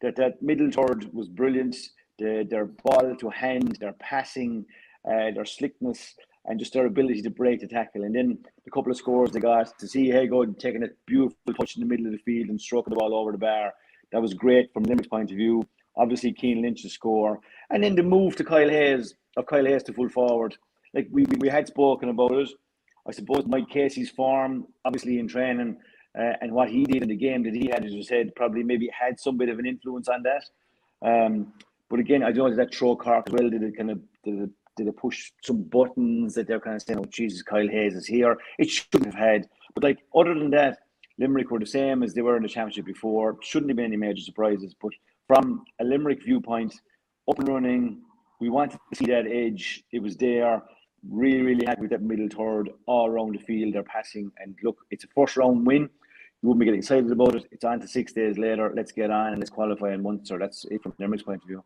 that middle third was brilliant. Their ball to hand, their passing, their slickness, and just their ability to break the tackle. And then the couple of scores they got, to see Hago taking a beautiful touch in the middle of the field and stroking the ball over the bar. That was great from Limerick's point of view. Obviously, Cian Lynch's score. And then the move to Kyle Hayes to full forward. Like we had spoken about it. I suppose Mike Casey's form, obviously in training, and what he did in the game that he had, as you said, probably maybe had some bit of an influence on that. But again, I don't know that throw Cork as well. Did it push some buttons that they're kind of saying, oh, Jesus, Kyle Hayes is here. It shouldn't have had. But like, other than that, Limerick were the same as they were in the championship before. Shouldn't have been any major surprises. But from a Limerick viewpoint, up and running, we wanted to see that edge. It was there. Really, really happy with that middle third all around the field. They're passing. And look, it's a first round win. You wouldn't be getting excited about it. It's on to 6 days later. Let's get on and let's qualify in Munster. That's it from Limerick's point of view.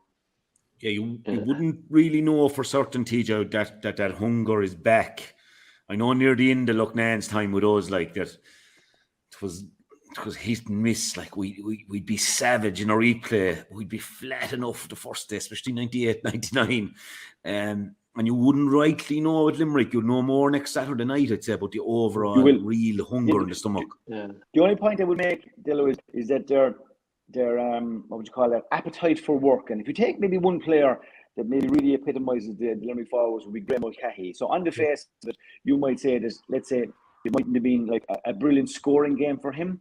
Yeah, you wouldn't really know for certain, TJ, that hunger is back. I know near the end of Loughnan's time with us, like that, it was hit and miss. Like we'd be savage in our replay. We'd be flat enough the first day, especially 98, 99. And you wouldn't rightly know at Limerick. You'll know more next Saturday night, I'd say, about the overall real hunger in the stomach. Yeah. The only point I would make, Dalo, is that their what would you call that, appetite for work. And if you take maybe one player that maybe really epitomises the Limerick forwards, would be Graham Mulcahy. So on the face of it, you might say that, let's say, it mightn't have been like a brilliant scoring game for him,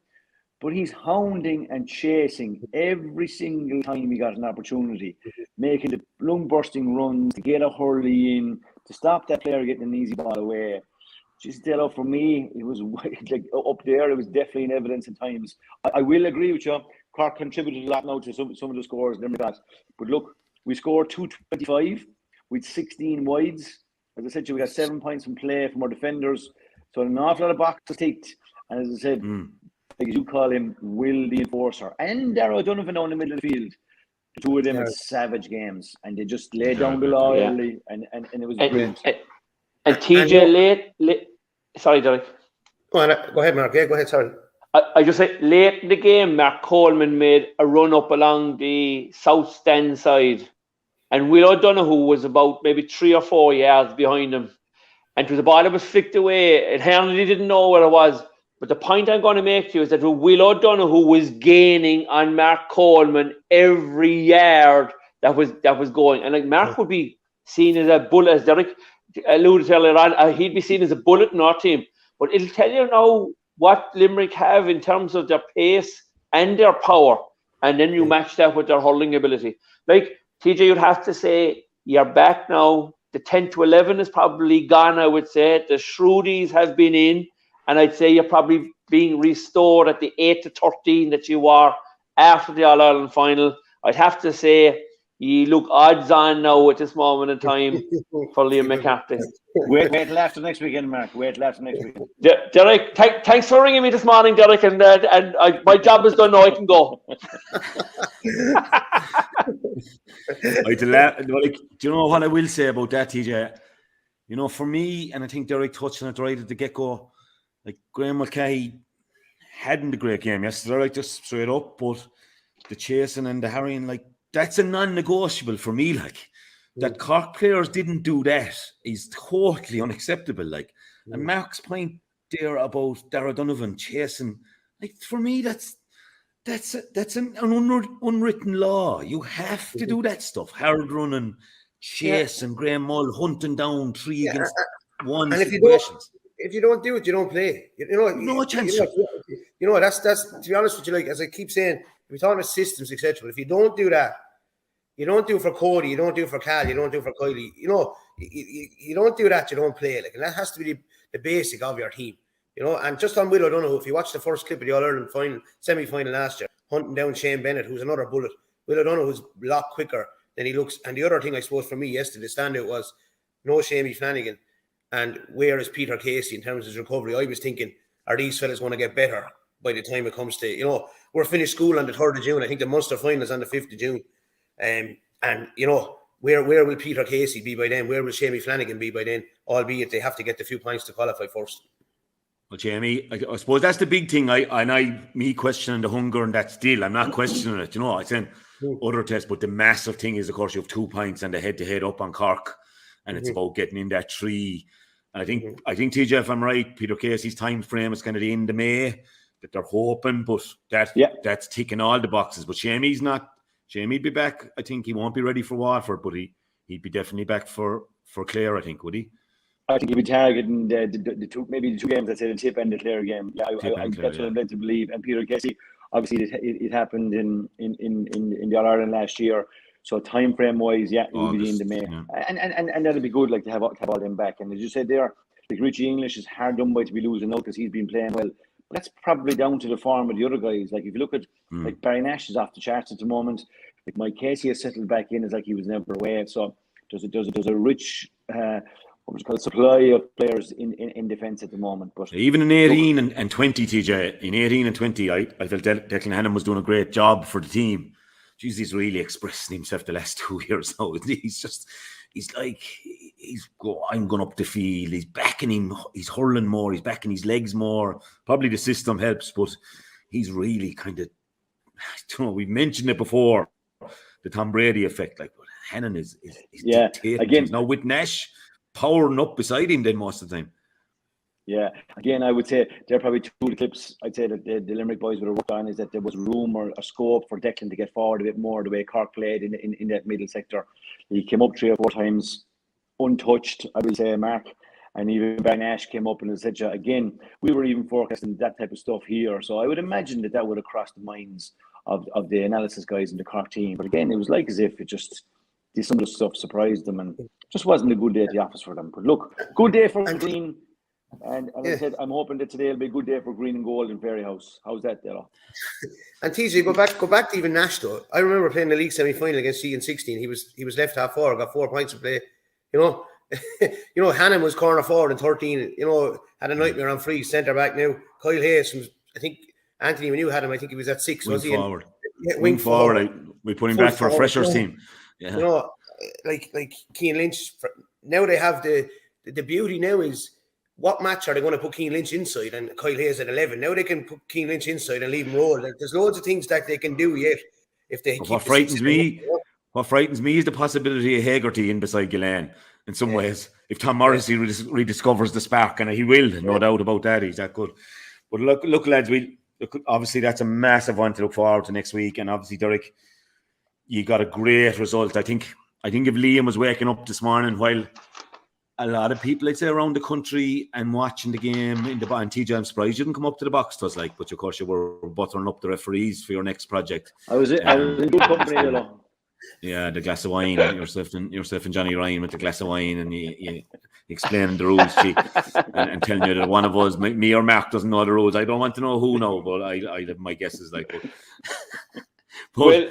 but he's hounding and chasing every single time he got an opportunity, making the lung-bursting runs to get a hurley in, to stop that player getting an easy ball away. Just Dalo, for me, it was like up there. It was definitely in evidence at times. I will agree with you. Cork contributed a lot now to some of the scores. But look, we scored 225 with 16 wides. As I said, we got 7 points from play from our defenders. So an awful lot of boxes ticked. And as I said, like you call him, Will the Enforcer. And Darragh O'Donovan in the middle of the field. The two of them had savage games. And they just laid down the law early. And it was brilliant. And TJ late. Sorry, Derek. Go ahead, Mark. Yeah, go ahead, sorry. I just say late in the game, Mark Coleman made a run up along the south stand side and Will O'Donoghue was about maybe 3 or 4 yards behind him. And it was a ball that was flicked away, and Hurling didn't know where it was. But the point I'm going to make to you is that Will O'Donoghue was gaining on Mark Coleman every yard that was going. And like Mark would be seen as a bullet, as Derek alluded to earlier on, he'd be seen as a bullet in our team. But it'll tell you now what Limerick have in terms of their pace and their power. And then you match that with their hurling ability. Like, TJ, you'd have to say, you're back now. The 10 to 11 is probably gone, I would say. The Shrudies have been in. And I'd say you're probably being restored at the 8 to 13 that you were after the All-Ireland final. I'd have to say you look odds on now at this moment in time for Liam McCarthy. Wait till after next weekend, Mark. Wait till after next weekend. Derek, thanks for ringing me this morning, Derek. And my job is done now. I can go. Do you know what I will say about that, TJ? You know, for me, and I think Derek touched on it right at the get-go, like Graham Mulcahy hadn't a great game yesterday, right? Just straight up, but the chasing and the harrying, like, that's a non-negotiable for me. Like, that Cork players didn't do that is totally unacceptable. Like, and Mark's point there about Dara Donovan chasing, like, for me, that's an unwritten law. You have to do that stuff. Hard running, chasing, Graham Mull hunting down 3 against 1 situations. If you don't do it, you don't play. You know, no chance. You know, that's to be honest with you. Like, as I keep saying, we're talking about systems, etc. But if you don't do that, you don't do it for Cody, you don't do it for Cal, you don't do it for Kylie. You know, you don't do that, you don't play. Like, and that has to be the basic of your team. You know, and just on Will O'Donoghue, if you watch the first clip of the All-Ireland semi-final last year, hunting down Shane Bennett, who's another bullet. Will O'Donoghue's a lot quicker than he looks. And the other thing, I suppose, for me yesterday, the standout was no Shamey Flanagan. And where is Peter Casey in terms of his recovery? I was thinking, are these fellas going to get better by the time it comes to, you know, we're finished school on the 3rd of June. I think the Munster final is on the 5th of June. And you know, where will Peter Casey be by then? Where will Shamey Flanagan be by then? Albeit they have to get the few points to qualify first. Well, Jamie, I suppose that's the big thing. Me questioning the hunger and that still. I'm not questioning it. You know, I said other tests, but the massive thing is, of course, you have 2 points and the head-to-head up on Cork. And it's about getting in that 3. And I think TJ, if I'm right, Peter Casey's time frame is kind of the end of May that they're hoping, but that's ticking all the boxes. But Shamey's not. Shamey'd be back. I think he won't be ready for Waterford, but he'd be definitely back for Clare, I think, would he? I think he'd be targeting the two games, I'd say the Tip and the Clare game. Yeah, that's what I'm led to believe. And Peter Casey, obviously it happened in the All-Ireland last year. So time frame wise, he'll be the end of May. Yeah. And that'll be good, like to have all them back. And as you said there, like Richie English is hard done by to be losing out because he's been playing well. But that's probably down to the form of the other guys. Like if you look at like Barry Nash is off the charts at the moment. Like Mike Casey has settled back in, it's like he was never away. So there's a rich supply of players in defence at the moment. But even in 18 and 20, TJ, in 18 and 20, I felt Declan Hannon was doing a great job for the team. Jeez, he's really expressing himself the last 2 years now. I'm going up the field. He's backing him. He's hurling more. He's backing his legs more. Probably the system helps, but he's really kind of, I don't know, we've mentioned it before, the Tom Brady effect. Like, but Hannon is dictating. Again, now with Nash powering up beside him then most of the time. Yeah, again, I would say there are probably 2 of the clips I'd say that the Limerick boys would have worked on is that there was room or a scope for Declan to get forward a bit more the way Cork played in that middle sector. He came up 3 or 4 times untouched, I would say, Mark, and even Barry Nash came up and etc. Again, we were even forecasting that type of stuff here, so I would imagine that would have crossed the minds of the analysis guys in the Cork team. But again, it was like as if it just some of the stuff surprised them and just wasn't a good day at the office for them. But look, good day for Green. And I said, I'm hoping that today will be a good day for Green and Gold in Ferry House. How's that, Dalo? And TJ, go back to even Nash though. I remember playing the league semi-final against G in 16. He was left half forward, got 4 points to play. You know, Hannon was corner forward in 13. You know, had a nightmare on free centre back now. Kyle Hayes, I think Anthony, when you had him, I think he was at 6. Wing was he? Forward. Wing forward. We put him back for a freshers team. Yeah. You know, like Cian Lynch. Now they have the beauty now is. What match are they going to put Cian Lynch inside and Kyle Hayes at 11? Now they can put Cian Lynch inside and leave him roll. There's loads of things that they can do yet. If they what frightens me What frightens me is the possibility of Hegarty in beside Gillane in some ways. If Tom Morrissey rediscovers the spark, and he will, no doubt about that, he's that good. But look, lads, obviously that's a massive one to look forward to next week. And obviously, Derek, you got a great result. I think if Liam was waking up this morning while a lot of people, I'd say, around the country and watching the game and TJ, I'm surprised you didn't come up to the box to us, but of course you were buttering up the referees for your next project. I was in good company, yeah, the glass of wine, yourself and Johnny Ryan with the glass of wine, and you explaining the rules, and telling you that one of us, me or Mark, doesn't know the rules. I don't want to know who know, but I have my guesses Well,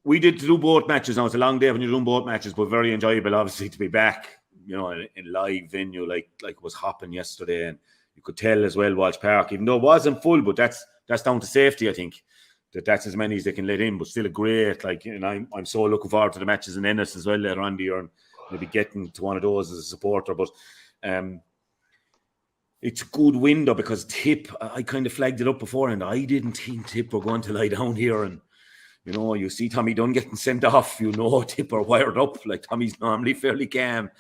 we did do both matches. Now it's a long day when you're doing both matches, but very enjoyable, obviously, to be back, in live venue like it was hopping yesterday, and you could tell as well Walsh Park, even though it wasn't full, but that's down to safety, I think. That's as many as they can let in, but still a great, and I'm so looking forward to the matches in Ennis as well later on the year, and maybe getting to one of those as a supporter. But it's a good window because Tip, I kind of flagged it up before, and I didn't think Tip were going to lie down here. And you see Tommy Dunn getting sent off, Tip are wired up. Like, Tommy's normally fairly calm.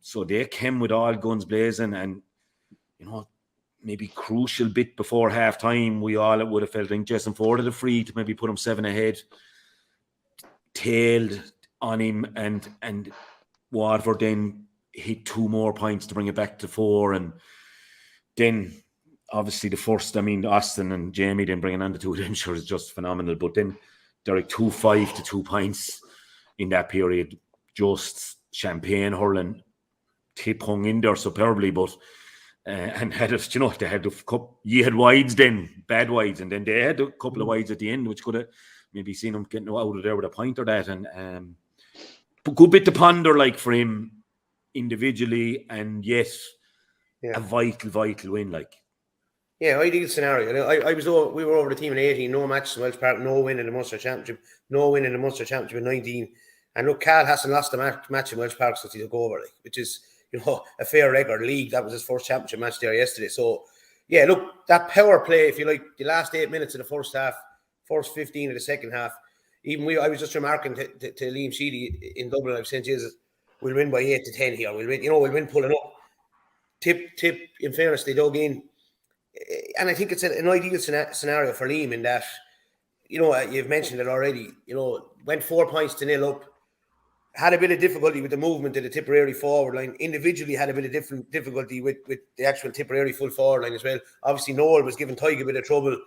So they came with all guns blazing, and maybe crucial bit before half time, we all would have felt like Jason Ford had a free to maybe put him 7 ahead, tailed on him, and Waterford then hit 2 more points to bring it back to 4, and then obviously the first, Austin and Jamie then bringing on the 2 of them, sure, is just phenomenal. But then Derek 2-5 to 2 points in that period, just champagne hurling. Tip hung in there superbly, but and had they had a couple, you had wides then, bad wides, and then they had a couple of wides at the end, which could have maybe seen him getting out of there with a point or that. And good bit to ponder, for him individually, and yes, a vital win, Yeah, ideal scenario. We were over the team in 18, no matches in Welsh Park, no win in the Munster Championship, no win in the Munster Championship in 19. And look, Carl hasn't lost a match in Welsh Park since he took over, which is, a fair record. League, that was his first championship match there yesterday. So, yeah, look, that power play, if you like, the last 8 minutes of the first half, first 15 of the second half, I was just remarking to Liam Sheedy in Dublin, I was saying, Jesus, we'll win by 8-10 here. We'll win pulling up. Tip, in fairness, they dug in. And I think it's an ideal scenario for Liam in that, you've mentioned it already, went 4 points to 0 up, had a bit of difficulty with the movement of the Tipperary forward line. Individually had a bit of difficulty with the actual Tipperary full forward line as well. Obviously, Noel was giving Tyke a bit of trouble,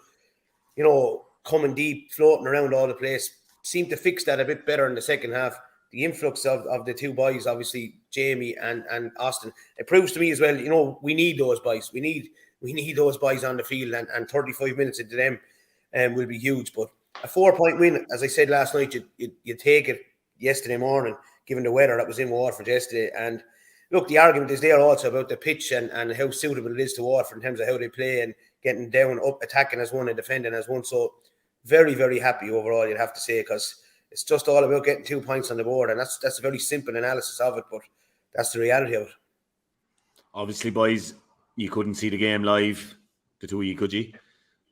coming deep, floating around all the place. Seemed to fix that a bit better in the second half. The influx of the 2 boys, obviously, Jamie and Austin, it proves to me as well, we need those boys. We need those boys on the field, and 35 minutes into them will be huge. But a 4-point win, as I said last night, you take it yesterday morning, given the weather that was in Waterford yesterday. And look, the argument is there also about the pitch and how suitable it is to Waterford in terms of how they play and getting down, up, attacking as one and defending as one. So very, very happy overall, you'd have to say, because it's just all about getting 2 points on the board. And that's a very simple analysis of it, but that's the reality of it. Obviously, boys, you couldn't see the game live, the 2 of you, could you?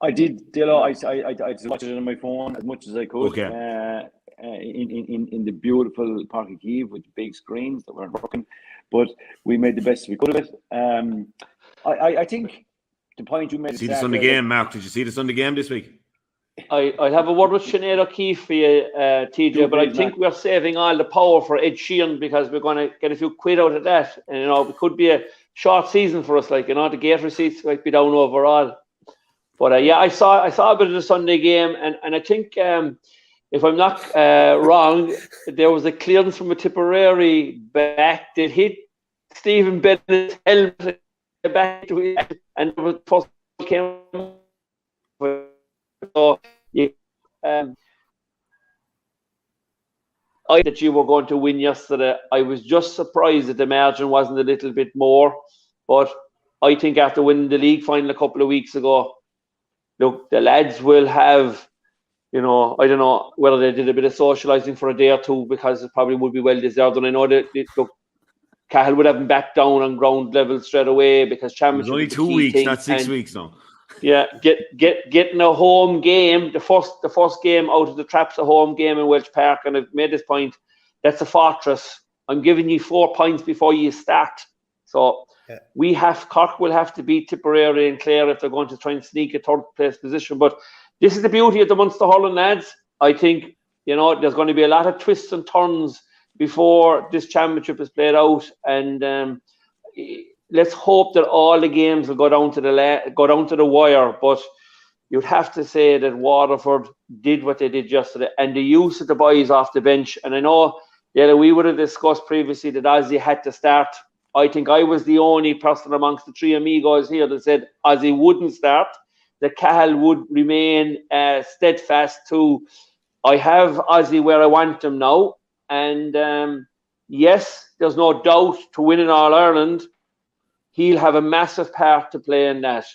I did, Dalo. I watched it on my phone as much as I could. Okay. In the beautiful Park of Kiev with big screens that weren't working, but we made the best we could of it. I think the point you made. See the Sunday game, Mark? Did you see the Sunday game this week? I'll have a word with Sinead O'Keefe for you, TJ, but I think we're saving all the power for Ed Sheeran because we're going to get a few quid out of that, and it could be a short season for us. The gate receipts might be down overall. But I saw a bit of the Sunday game, and I think. If I'm not wrong, there was a clearance from a Tipperary back that hit Stephen Bennett's helmet back to him, and the first came. So, I that you were going to win yesterday. I was just surprised that the margin wasn't a little bit more, but I think after winning the league final a couple of weeks ago, look, the lads will have. I don't know whether they did a bit of socialising for a day or two because it probably would be well deserved. And I know that Cahill would have them back down on ground level straight away because championship. It was only 2 weeks, not 6 weeks now. Yeah, getting a home game, the first game out of the traps, a home game in Welsh Park, and I've made this point. That's a fortress. I'm giving you 4 points before you start. So Cork will have to beat Tipperary and Clare if they're going to try and sneak a third place position. But this is the beauty of the Munster Hurling, lads. I think there's going to be a lot of twists and turns before this championship is played out, and let's hope that all the games will go down to the wire. But you'd have to say that Waterford did what they did yesterday, and the use of the boys off the bench. And I know, we would have discussed previously that Ozzy had to start. I think I was the only person amongst the three amigos here that said Ozzy wouldn't start, that Cahill would remain steadfast to, I have Ozzy where I want him now. And yes, there's no doubt to winning All-Ireland, he'll have a massive part to play in that.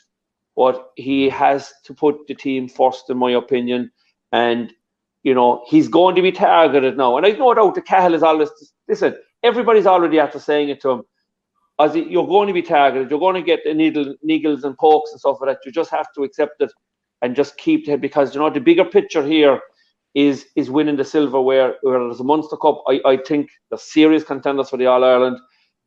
But he has to put the team first, in my opinion. And, he's going to be targeted now. And I've no doubt that Cahill is always, listen, everybody's already after saying it to him. Ozzy, you're going to be targeted. You're going to get the needles and pokes and stuff like that. You just have to accept it and just keep it, because, the bigger picture here is winning the silverware. Where there's a Munster Cup, I think they're serious contenders for the All-Ireland,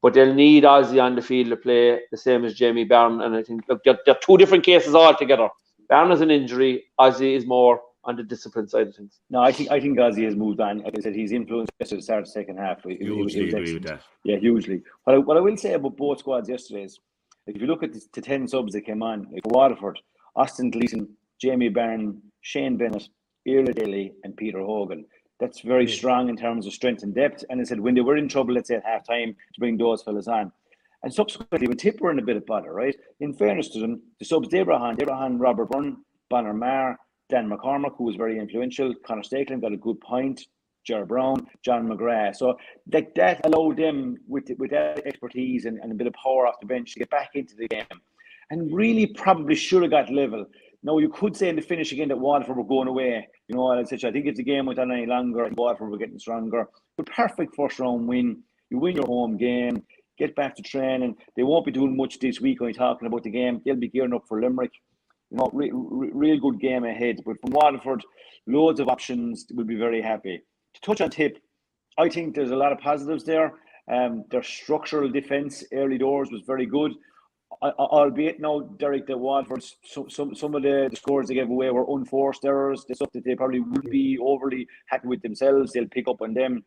but they'll need Ozzy on the field to play the same as Jamie Byrne. And I think they're two different cases altogether. Byrne has an injury. Ozzy is more on the discipline side of things. No, I think Ozzy has moved on. Like I said, he's influenced at the start of the second half. Hugely agree with that. Yeah, hugely. What I will say about both squads yesterday is, if you look at the 10 subs that came on, like Waterford, Austin Gleeson, Jamie Byrne, Shane Bennett, Ira Daly, and Peter Hogan. That's very strong in terms of strength and depth. And I said, when they were in trouble, let's say at half time, to bring those fellas on. And subsequently, when Tip were in a bit of bother, right? In fairness to them, the subs, Debrahan, Robert Byrne, Bonner Marr, Dan McCormack, who was very influential, Conor Stakeland got a good point, Ger Brown, John McGrath. So that allowed them, with that expertise and a bit of power off the bench, to get back into the game. And really probably should have got level. Now, you could say in the finish again that Waterford were going away. I think if the game went on any longer, Waterford were getting stronger. But perfect first round win. You win your home game, get back to training. They won't be doing much this week when you're talking about the game. They'll be gearing up for Limerick. Real good game ahead. But from Waterford, loads of options. We'll be very happy. To touch on Tip, I think there's a lot of positives there. Their structural defence early doors was very good. Albeit now, Derek, that Waterford, some of the scores they gave away were unforced errors. The stuff that they probably wouldn't be overly happy with themselves, they'll pick up on them.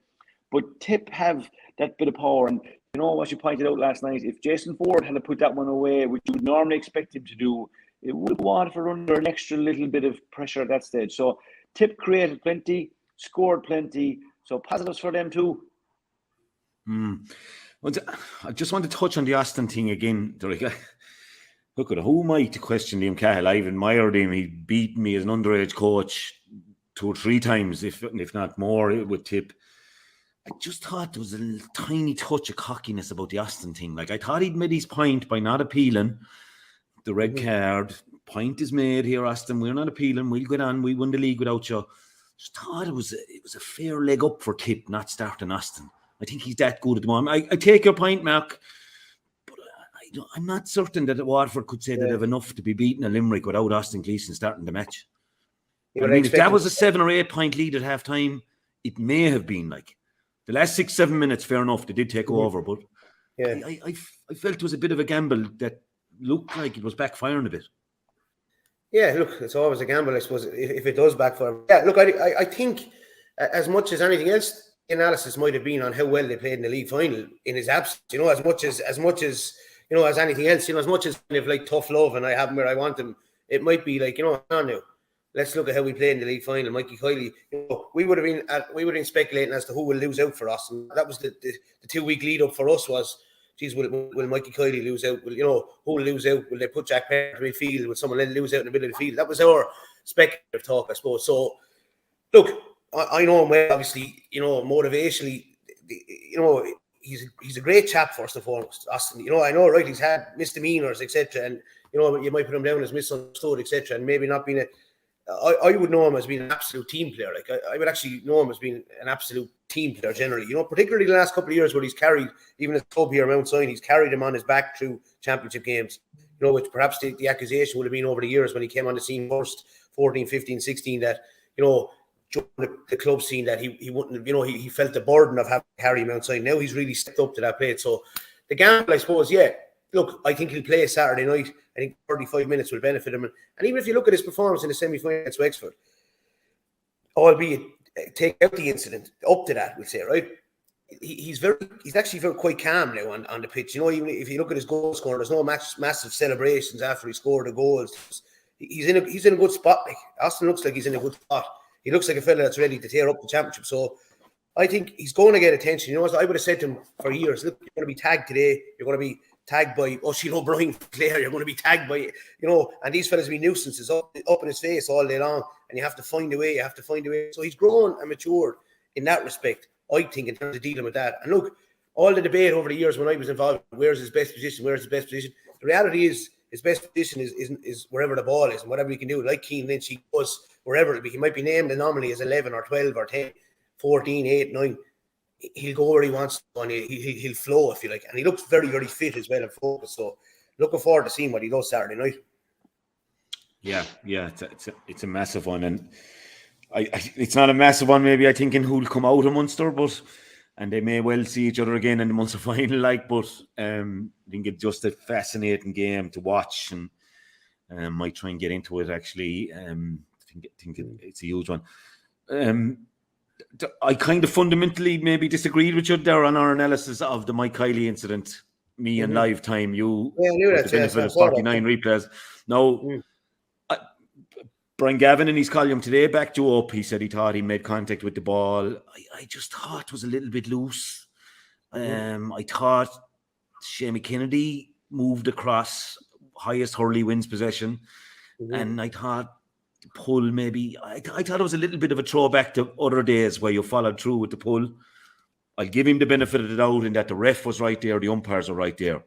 But Tip have that bit of power. And what you pointed out last night, if Jason Ford had put that one away, which you would normally expect him to do, it would have Waterford under an extra little bit of pressure at that stage. So Tip created plenty, scored plenty. So positives for them too. I just want to touch on the Austin thing again, Derek. Look, who am I to question Liam Cahill? I've admired him. He beat me as an underage coach 2 or 3 times, if not more, with Tip. I just thought there was a tiny touch of cockiness about the Austin thing. Like, I thought he'd made his point by not appealing. The red card, point is made here, Austin. We're not appealing. We'll get on. We won the league without you. Just thought it was a fair leg up for Tip not starting Austin. I think he's that good at the moment. I take your point, Mark, but I'm not certain that Waterford could say that they have enough to be beating a Limerick without Austin Gleeson starting the match. If that was a 7 or 8 point lead at half time, it may have been like the last 6-7 minutes. Fair enough, they did take over, but I felt it was a bit of a gamble that looked like it was backfiring a bit. Yeah, look, it's always a gamble, I suppose, if it does backfire. Yeah, look, I think as much as anything else, analysis might have been on how well they played in the league final in his absence. As much as as anything else. As much as kind of like tough love and I have him where I want him, it might be like now. Let's look at how we played in the league final. Mikey Kiley, we would have been speculating as to who will lose out for us, and that was the 2-week lead up for us was, geez, will Mikey Kiley lose out? Who will lose out? Will they put Jack Perry in midfield? Will someone lose out in the middle of the field? That was our speculative talk, I suppose. So, look, I know him well, obviously, motivationally, he's a great chap, first and foremost, Austin. I know, right, he's had misdemeanors, etc. And, you might put him down as misunderstood, etc. And maybe not being I would know him as being an absolute team player. Like, I would actually know him as being an absolute team player generally. Particularly the last couple of years where he's carried, even as club here, Mount Sion, he's carried him on his back through championship games. you know, which perhaps the accusation would have been over the years when he came on the scene first, 14, 15, 16, that, you know, the club scene, that he wouldn't, you know, he felt the burden of having to carry him outside. Now he's really stepped up to that plate. So the gamble, I suppose, yeah, look, I think he'll play Saturday night. I think 35 minutes will benefit him. And even if you look at his performance in the semi-final against Wexford, albeit take out the incident, up to that, we'll say, right? He's actually very quite calm now on the pitch. You know, even if you look at his goal scoring, there's no massive celebrations after he scored the goals. He's in a good spot. Like, Austin looks like he's in a good spot. He looks like a fella that's ready to tear up the championship. So I think he's going to get attention. You know, as I would have said to him for years, look, you're going to be tagged today. You're going to be tagged by Oisin O'Brien, Clare. You're going to be tagged by, you know, and these fellas be nuisances up in his face all day long. And you have to find a way. So he's grown and matured in that respect, I think, in terms of dealing with that. And look, all the debate over the years when I was involved, where's his best position? The reality is his best position is wherever the ball is and whatever he can do. Like Keane Lynch, he goes wherever. He might be named anomaly as 11 or 12 or 10, 14, 8, 9. He'll go where he wants to, and he'll flow, if you like. And he looks very, very fit as well and focused. So looking forward to seeing what he does Saturday night. Yeah, it's a massive one, and it's not a massive one. Maybe I think in who'll come out of Munster, and they may well see each other again in the Munster final. But I think it's just a fascinating game to watch, and might try and get into it. Actually, I think it's a huge one. I kind of fundamentally maybe disagreed with you there on our analysis of the Mike Kiley incident. Me and live time, you with the benefit of 49 replays. Now. Brian Gavin in his column today backed you up. He said he thought he made contact with the ball. I just thought it was a little bit loose. I thought Seamie Kennedy moved across, highest Hurley wins possession. And I thought the pull maybe, I thought it was a little bit of a throwback to other days where you followed through with the pull. I'll give him the benefit of the doubt in that the ref was right there, the umpires are right there.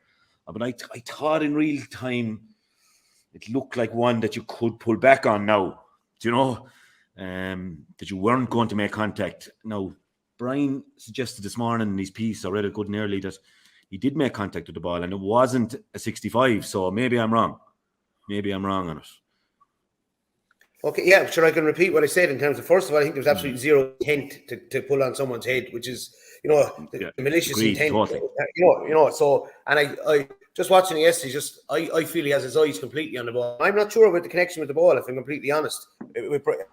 But I thought in real time, it looked like one that you could pull back on now, do you know, that you weren't going to make contact. Now, Brian suggested this morning in his piece, I read it good and early, that he did make contact with the ball and it wasn't a 65, so maybe I'm wrong. Maybe I'm wrong on it. Okay, yeah, sure, I can repeat what I said in terms of, first of all, I think there was absolutely zero intent to pull on someone's head, which is, you know, the malicious intent. Totally. You know, so, and I just watching it yesterday, I feel he has his eyes completely on the ball. I'm not sure about the connection with the ball, if I'm completely honest,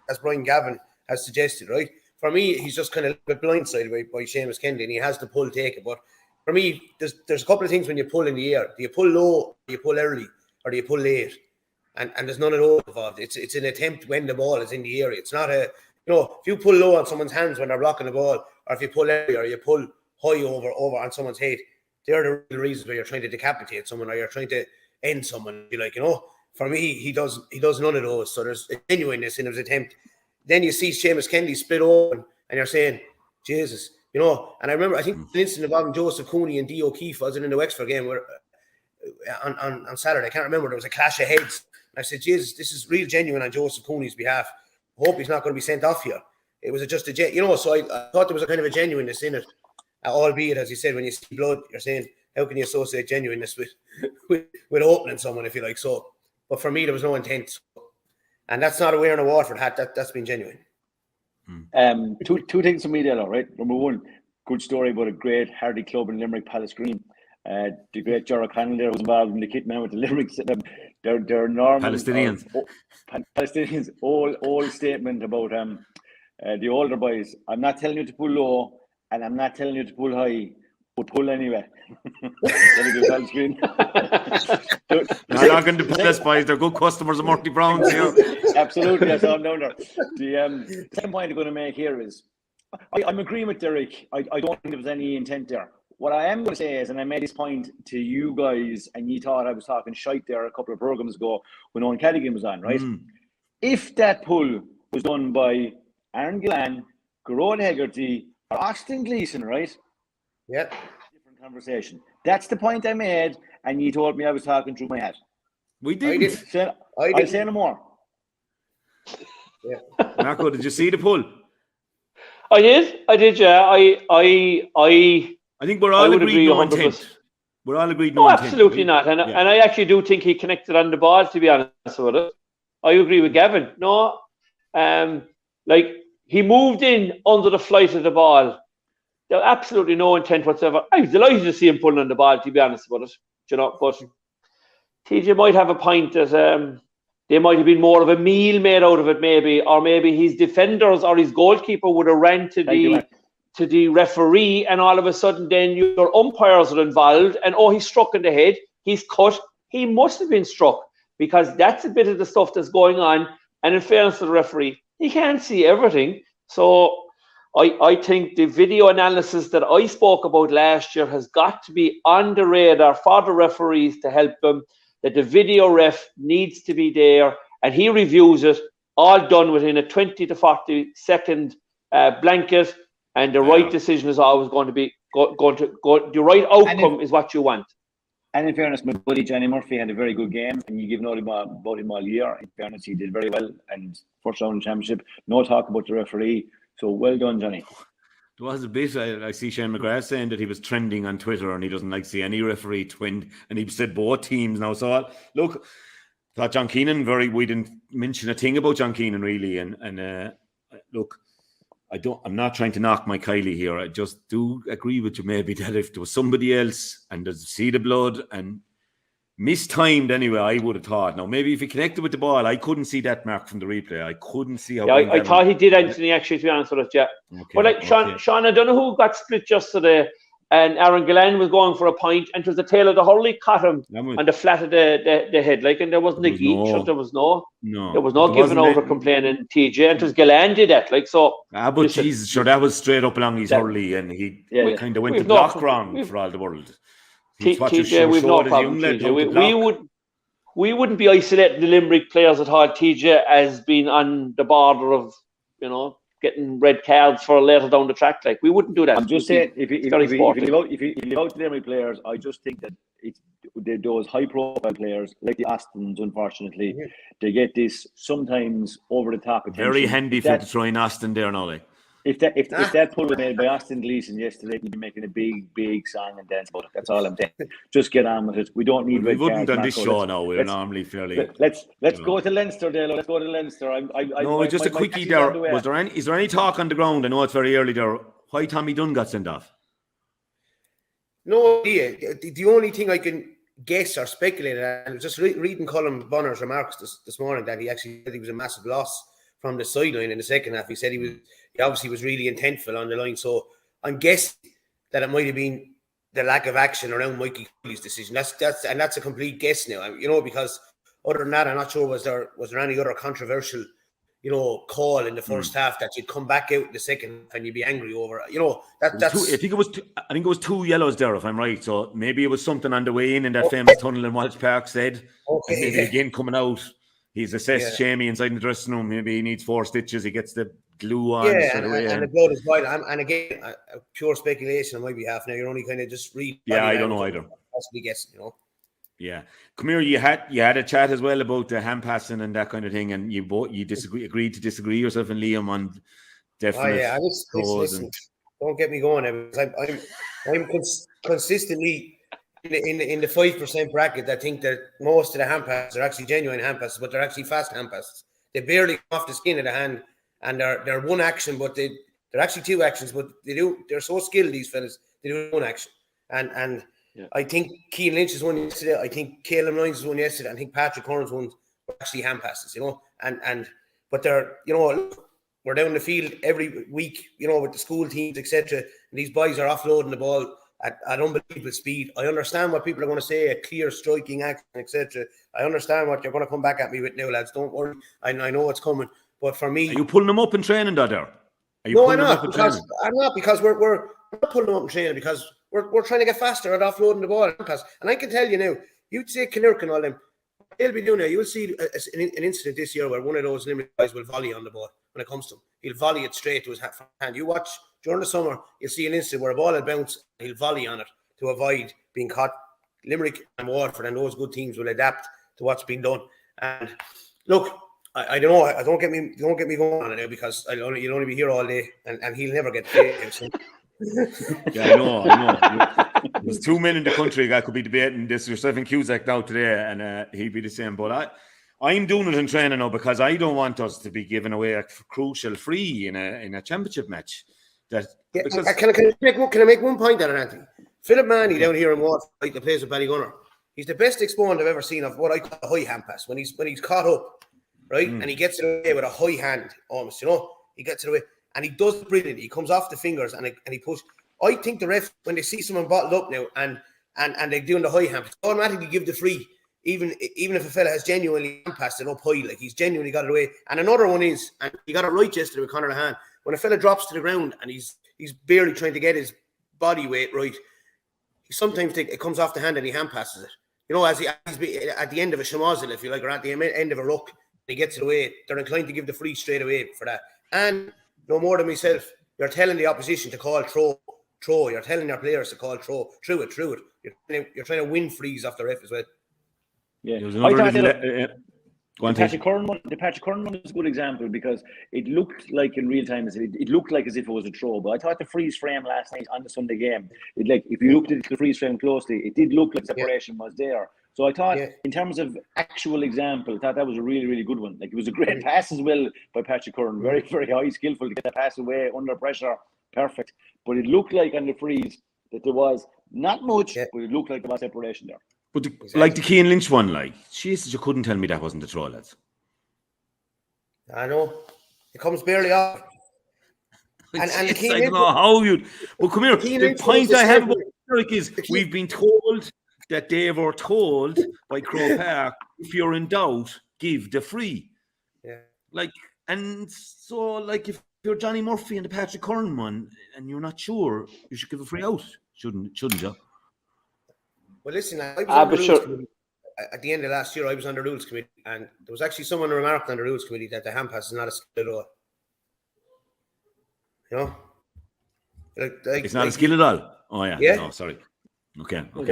as Brian Gavin has suggested, right? For me, he's just kind of a bit blindsided by Seamus Kennedy, and he has the pull taken. But for me, there's a couple of things when you pull in the air. Do you pull low, do you pull early, or do you pull late? And there's none of those involved. It's an attempt when the ball is in the area. It's not a, you know, if you pull low on someone's hands when they're blocking the ball, or if you pull early, or you pull high over on someone's head, they're the real reasons where you're trying to decapitate someone or you're trying to end someone, if you like, you know. For me, he does none of those. So there's a genuineness in his attempt. Then you see Seamus Kennedy split open and you're saying, Jesus, you know. And I remember, I think the incident involving Joseph Cooney and D. O'Keefe, was it in the Wexford game where on Saturday, I can't remember, there was a clash of heads. And I said, Jesus, this is real genuine on Joseph Cooney's behalf. I hope he's not going to be sent off here. It was just you know, so I thought there was a kind of a genuineness in it. Albeit, as you said, when you see blood, you're saying, how can you associate genuineness with opening someone, if you like? So, but for me, there was no intent, and that's not a wearing a Waterford hat. That's been genuine. Two things from me, Dalo, right? Number one, good story about a great hardy club in Limerick, Palace Green. The great Gerard Connell there was involved in the kit man with the Limerick. They're normal Palestinians. Palestinians. All statement about the older boys. I'm not telling you to pull low. And I'm not telling you to pull high, but pull anyway. They're not going to Palace boys. They're good customers of Murty Brown's. You know? Absolutely, that's all I'm down there. The second point I'm going to make here is, I'm agreeing with Derek. I don't think there was any intent there. What I am going to say is, and I made this point to you guys, and you thought I was talking shite there a couple of programs ago when Owen Cadigan was on, right? If that pull was done by Aaron Gillan, Garone Hegarty, or Austin Gleeson, right? Yeah. Different conversation. That's the point I made, and you told me I was talking through my head. We didn't. I'll say no more. Yeah. Marco, did you see the pull? I did, yeah. I think we're all agreed no intent. We're all agreed. No, absolutely not. And I actually do think he connected on the ball, to be honest with it. I agree with Gavin. No, like he moved in under the flight of the ball. There was absolutely no intent whatsoever. I was delighted to see him pulling on the ball, to be honest with it. You know, but TJ might have a point that there might have been more of a meal made out of it, maybe, or maybe his defenders or his goalkeeper would have ran to the referee, and all of a sudden then your umpires are involved, and he's struck in the head, he's cut. He must have been struck, because that's a bit of the stuff that's going on. And in fairness to the referee, he can't see everything. So I think the video analysis that I spoke about last year has got to be on the radar for the referees to help them, that the video ref needs to be there, and he reviews it, all done within a 20 to 40 second blanket, and the right decision is always going to be the right outcome is what you want. And in fairness, my buddy Johnny Murphy had a very good game, and you give note about him all year. In fairness, he did very well, and first round championship. No talk about the referee. So well done, Johnny. There was a bit. I see Shane McGrath saying that he was trending on Twitter, and he doesn't like to see any referee twin. And he said both teams now. So look, I thought John Keenan we didn't mention a thing about John Keenan really. And look, I'm not trying to knock my Kylie here. I just do agree with you maybe that if there was somebody else and there's see the blood and mistimed anyway, I would have thought. Now, maybe if he connected with the ball, I couldn't see that mark from the replay. I couldn't see how. Yeah, I thought he did, Anthony, actually, to be honest with it, yeah. Okay, but like Sean, I don't know who got split yesterday, and Aaron Gillan was going for a point, and it was the tail of the hurley caught him on the flat of the head, like, and there wasn't a geek, there was no giving over complaining, TJ, and it was Gillan did that, like, so. But Jesus, sure, that was straight up along his hurley, and he kind of went to block wrong for all the world. TJ, we've no problem, TJ. We wouldn't be isolating the Limerick players at all, TJ, as being on the border of, getting red cards for later down the track. Like, we wouldn't do that. I'm just saying, if you leave out the Limerick players, I just think that those high-profile players, like the Astons, unfortunately, they get this sometimes over-the-top attention. Very handy for throwing Aston there now, like. If that pull was made by Austin Gleeson yesterday, he'd be making a big song and dance about it. That's all I'm saying. Just get on with it. We don't need red cards. We wouldn't on this show now. We're normally fairly. Let's go to Leinster, Dalo. Let's go to Leinster. Just a quickie there. Is there any talk on the ground? I know it's very early there. Why Tommy Dunn got sent off? No idea. The only thing I can guess or speculate, and just reading Colin Bonner's remarks this morning, that he actually said he was a massive loss from the sideline in the second half. He said he obviously was really intentful on the line. So I'm guessing that it might have been the lack of action around Mikey Cooley's decision. That's a complete guess now. Because other than that, I'm not sure was there any other controversial, call in the first half that you'd come back out in the second and you'd be angry over. That's. I think it was 2 yellows there, if I'm right. So maybe it was something on the way in that famous tunnel in Walsh Park said. Okay. Maybe again coming out. He's assessed Shamey inside the dressing room. Maybe he needs 4 stitches. He gets the glue on. Yeah, and the blood is vital. And again, pure speculation on my behalf. Now you're only kind of just reading. Yeah, I don't know either. Possibly guessing, Yeah. Come here. You had a chat as well about the hand passing and that kind of thing, and you agreed to disagree yourself and Liam on definite. Oh yeah, listen, don't get me going. I'm consistently. In the 5% bracket, I think that most of the hand passes are actually genuine hand passes, but they're actually fast hand passes. They barely come off the skin of the hand, and they're one action, but they're actually 2 actions. But they're so skilled, these fellas. They do 1 action, and I think Keane Lynch's one yesterday. I think Caleb Lyons' one yesterday. I think Patrick Horn's one were actually hand passes. But they're we're down the field every week, with the school teams, etc. And these boys are offloading the ball at unbelievable speed. I understand what people are going to say, a clear striking action, etc. I understand what you're going to come back at me with now, lads. Don't worry. I know what's coming. But for me... Are you pulling them up in training, there? No, I'm not. Because we're not pulling them up in training, because we're trying to get faster at offloading the ball. And I can tell you now, you'd say Kinnerk and all them, they'll be doing it. You'll see an incident this year where one of those Limerick guys will volley on the ball when it comes to him. He'll volley it straight to his hand. You watch during the summer, you'll see an incident where a ball will bounce and he'll volley on it to avoid being caught. Limerick and Waterford and those good teams will adapt to what's been done. And look, I don't know. Don't get me going on it now, because you'll only be here all day, and he'll never get paid. Yeah, I know. There's 2 men in the country that could be debating this. You're Stephen Cusack now today, and he'd be the same. But I'm doing it in training now because I don't want us to be giving away a crucial free in a championship match. Can I make one point on it, Anthony? Philip Manny down here in Waterford, that plays with Ballygunner. He's the best exponent I've ever seen of what I call a high hand pass. When he's caught up, right, and he gets it away with a high hand, almost, he gets it away, and he does it brilliantly. He comes off the fingers and he pushes. I think the ref, when they see someone bottled up now and they're doing the high hand, they automatically give the free, even if a fella has genuinely passed it up high, like he's genuinely got it away. And another one is, and he got it right yesterday with Conor Lahan, when a fella drops to the ground and he's barely trying to get his body weight right, sometimes it comes off the hand and he hand passes it. As he's at the end of a shemazil, if you like, or at the end of a ruck, he gets it away. They're inclined to give the free straight away for that. And no more than myself, you're telling the opposition to call throw. You're telling your players to call throw. Through it. You're trying to win frees off the ref as well. Yeah. The Patrick Curran one is a good example because it looked like in real time, it looked like as if it was a throw. But I thought the freeze frame last night on the Sunday game, if you looked at the freeze frame closely, it did look like separation was there. So I thought, in terms of actual example, I thought that was a really, really good one. Like, it was a great pass as well by Patrick Curran. Very, very high, skillful to get that pass away under pressure. Perfect. But it looked like on the freeze that there was not much, but it looked like there was separation there. But like the Keane Lynch one, Jesus, you couldn't tell me that wasn't a throw, lads. I know. It comes barely off. And the Keane I don't know how you. But come here. The point I have about Derek is we've been told that they were told by Crow Park, if you're in doubt, give the free. Yeah. If you're Johnny Murphy and the Patrick Curran one, and you're not sure, you should give a free out, shouldn't you? Well, listen, I was on the rules committee. At the end of last year, I was on the rules committee, and there was actually someone who remarked on the rules committee that the hand pass is not a skill at all. It's not a skill at all. Oh yeah. Yeah. No, sorry. Okay. Look.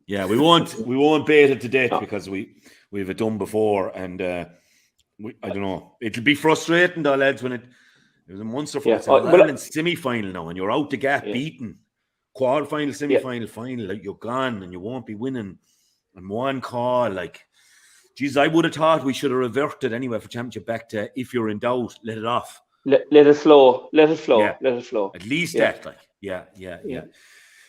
Yeah, we won't bait it to death because we've it done before, and I don't know. It'll be frustrating though, lads, when it was a Munster in semi-final now, and you're out the gap beaten. Quarter-final, semi-final, final, like you're gone and you won't be winning. And one call, geez, I would have thought we should have reverted anyway for championship back to if you're in doubt, let it off. Let it flow. Yeah. Let it flow. At least that, Yeah.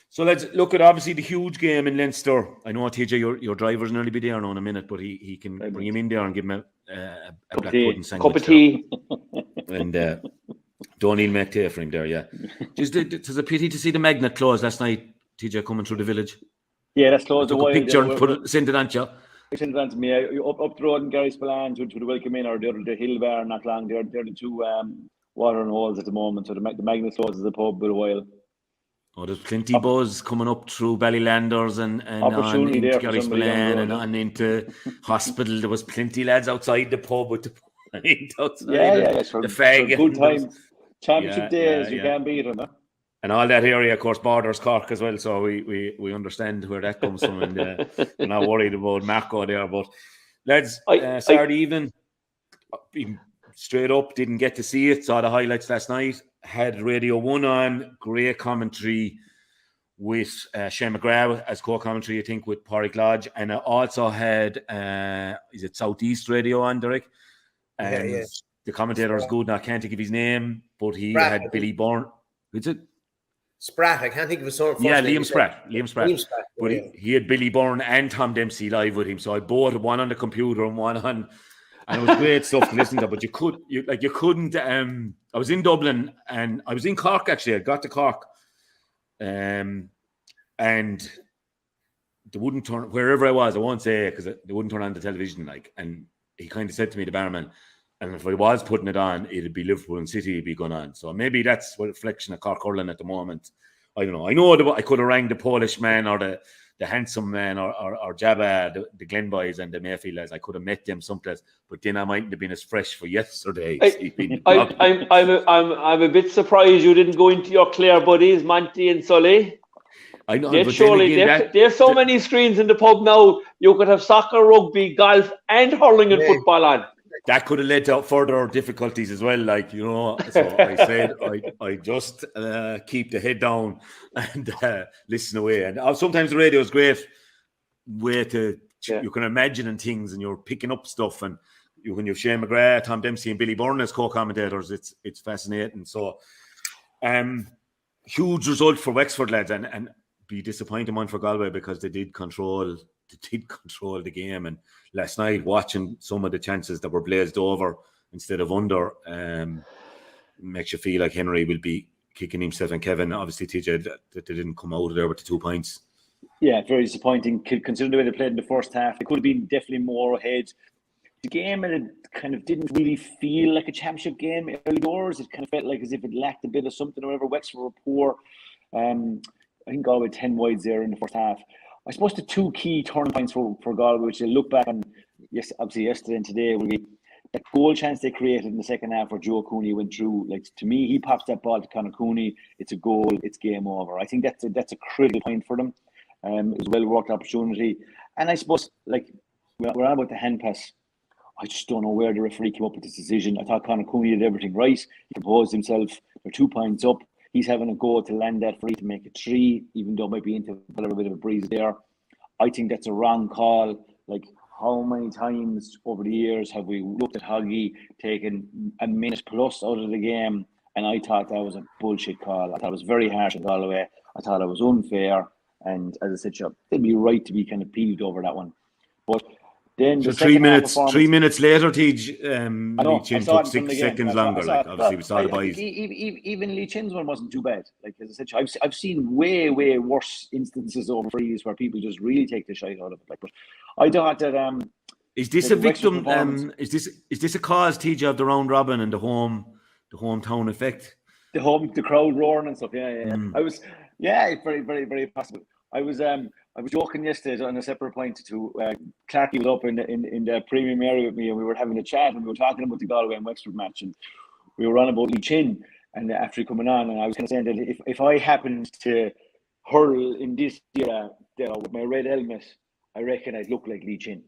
So let's look at obviously the huge game in Leinster. I know TJ, your driver's nearly be there now in a minute, but he can bring him in there and give him a black pudding sandwich. Cup of tea. And don't even make tea for him there, yeah. It was a pity to see the magnet close last night, TJ, coming through the village. Yeah, that's closed. I took a picture and sent it on to you. Sent it on to me. Up the road in Gary Spillane to the welcome in, or the hill bar not long. They're the two watering holes at the moment. So the magnet closes the pub for a while. Oh, there's plenty buzz coming up through Ballylanders and on into Gary Spillane and on into hospital. There was plenty lads outside the pub with the pint outside. The fag. Good times. Championship days, you can't beat them. Huh? And all that area, of course, borders Cork as well. So we understand where that comes from, and we're not worried about Marco there. But lads, Saturday evening, straight up, didn't get to see it. Saw the highlights last night. Had Radio 1 on, great commentary with Shane McGrath as co-commentary, I think, with Pádraig Lodge. And I also had, is it Southeast Radio on, Derek? And the commentator is good. Now, I can't think of his name, but he had Billy Bourne. Who's it? Spratt. I can't think of his name. Yeah, Liam Spratt. But he had Billy Bourne and Tom Dempsey live with him. So I bought one on the computer and one on... And it was great stuff to listen to, but you couldn't. I was in Dublin and I was in Cork actually. I got to Cork, and they wouldn't turn wherever I was. I won't say because they wouldn't turn on the television. And he kind of said to me, the barman, and if I was putting it on, it'd be Liverpool and City would be going on. So maybe that's a reflection of Cork hurling at the moment. I don't know. I know I could have rang the Polish man or the handsome man or Jabba, the Glen boys and the Mayfield. I could have met them someplace, but then I mightn't have been as fresh for yesterday. I'm a bit surprised you didn't go into your Clare buddies, Monty and Sully. I know. There's so many screens in the pub now. You could have soccer, rugby, golf, and hurling and football on. that could have led to further difficulties as well. Like, you know, so I said, I just keep the head down and listen away. And sometimes the radio is great way to, you can imagine things and you're picking up stuff. And when you have Shane McGrath, Tom Dempsey and Billy Byrne as co-commentators, it's fascinating. So, huge result for Wexford, lads, and be disappointing one for Galway because they did control the game. And last night, watching some of the chances that were blazed over instead of under, makes you feel like Henry will be kicking himself, and Kevin, obviously, TJ, that they didn't come out of there with the 2 points. Yeah, very disappointing considering the way they played in the first half. It could have been definitely more ahead. The game, it kind of didn't really feel like a championship game early doors. It kind of felt like as if it lacked a bit of something or whatever. Wexford were poor. I think Galway 10 wides there in the first half. I suppose the 2 key turning points for Galway, which they look back on, yes, obviously yesterday and today, will be that goal chance they created in the second half where Joe Cooney went through. Like, to me, he pops that ball to Conor Cooney. It's a goal. It's game over. I think that's a critical point for them. It was a well-worked opportunity. And I suppose, like, we're on about the hand pass. I just don't know where the referee came up with this decision. I thought Conor Cooney did everything right. He composed himself. They're 2 points up. He's having a go to land that free to make it 3, even though it might be into a little bit of a breeze there. I think that's a wrong call. Like, how many times over the years have we looked at Hoggy taking a minute plus out of the game? And I thought that was a bullshit call. I thought it was very harsh on Galway. I thought it was unfair. And as I said, sure, they'd be right to be kind of peeved over that one. But then so 3 minutes later, Tej, Lee Chin took 6 seconds longer. Like, obviously, we saw the boys. Even Lee Chin's one wasn't too bad. Like, as I said, I've seen way worse instances over frees where people just really take the shite out of it. Like, but I thought that is this a victim? Is this a cause, TJ, of the round robin and the hometown effect? The crowd roaring and stuff. Yeah. I was very, very, very possible. I was joking yesterday on a separate point to Clarky was up in the premium area with me, and we were having a chat and we were talking about the Galway and Wexford match, and we were on about Lee Chin, and after coming on, and I was kind of saying that if I happened to hurl in this year with my red helmet, I reckon I'd look like Lee Chin.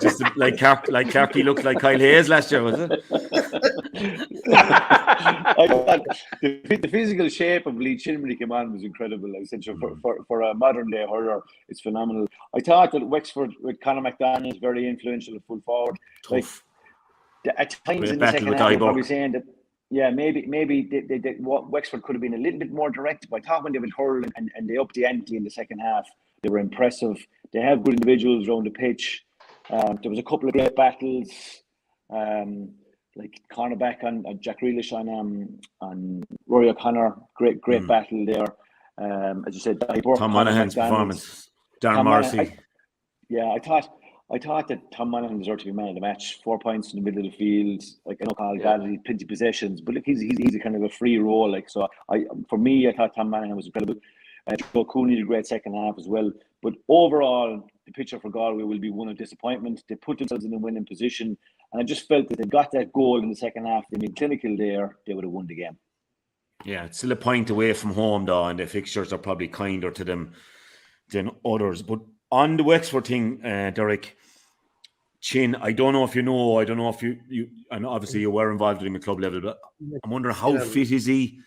Just like Clarky looked like Kyle Hayes last year, was it? I thought the physical shape of Lee Chin when he came on was incredible. I said, for a modern day hurler, it's phenomenal. I thought that Wexford with Conor McDonald is very influential at full forward. Tough. Like, at times in the second half, I'm probably saying that, yeah, maybe they Wexford could have been a little bit more direct. But I thought when they would hurl and they upped the ante in the second half, they were impressive. They have good individuals around the pitch. There was a couple of great battles, like cornerback on Jack Grealish on Rory O'Connor. Great battle there. As you said, Tom Monaghan's performance. Darren Morrissey. I thought that Tom Monaghan deserved to be man of the match. 4 points in the middle of the field. Like, I know Carl Gaddley, plenty of possessions, but look, he's a kind of a free role. Like, so for me, I thought Tom Monaghan was incredible. Joe Cooney did a great second half as well. But overall, the picture for Galway will be one of disappointment. They put themselves in a winning position, and I just felt that they got that goal in the second half. They'd been clinical there, they would have won the game. Yeah, it's still a point away from home, though, and the fixtures are probably kinder to them than others. But on the Wexford thing, Derek, Chin, I don't know if you know, I don't know if you and obviously you were involved with him at club level, but I'm wondering how fit is he?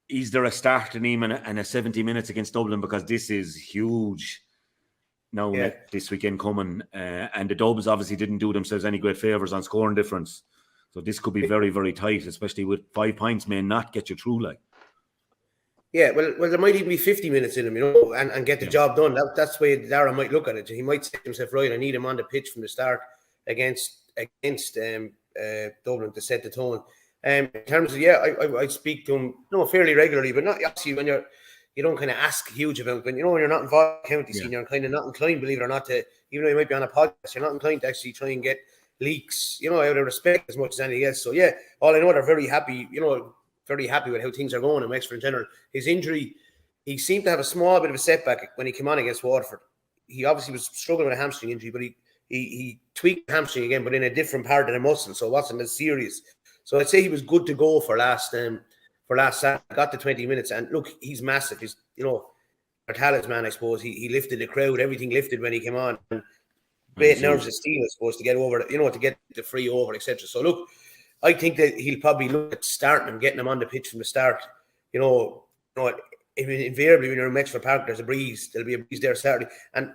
Is there a start in him and a 70 minutes against Dublin? Because this is huge now this weekend coming. And the Dubs obviously didn't do themselves any great favours on scoring difference. So this could be very, very tight, especially with 5 points may not get you through. Like, yeah, well, there might even be 50 minutes in him, and get the job done. That's the way Darragh might look at it. He might say to himself, right, I need him on the pitch from the start against Dublin to set the tone. In terms of, I speak to him fairly regularly, but not obviously when you don't kind of ask huge about when you're not involved in county scene, you're kind of not inclined, believe it or not, to, even though you might be on a podcast, you're not inclined to actually try and get leaks, out of respect as much as anything else. So all I know, they're very happy, very happy with how things are going in Wexford in general. His injury, he seemed to have a small bit of a setback when he came on against Waterford. He obviously was struggling with a hamstring injury, but he tweaked the hamstring again, but in a different part of the muscle, so it wasn't as serious. So I'd say he was good to go for last Saturday. Got the 20 minutes, and look, he's massive. He's our talisman, I suppose. He lifted the crowd. Everything lifted when he came on. great nerves of steel, I suppose, to get over, to get the free over, etc. So look, I think that he'll probably look at starting him, getting him on the pitch from the start. Invariably when you're in Wexford Park, there's a breeze. There'll be a breeze there Saturday. And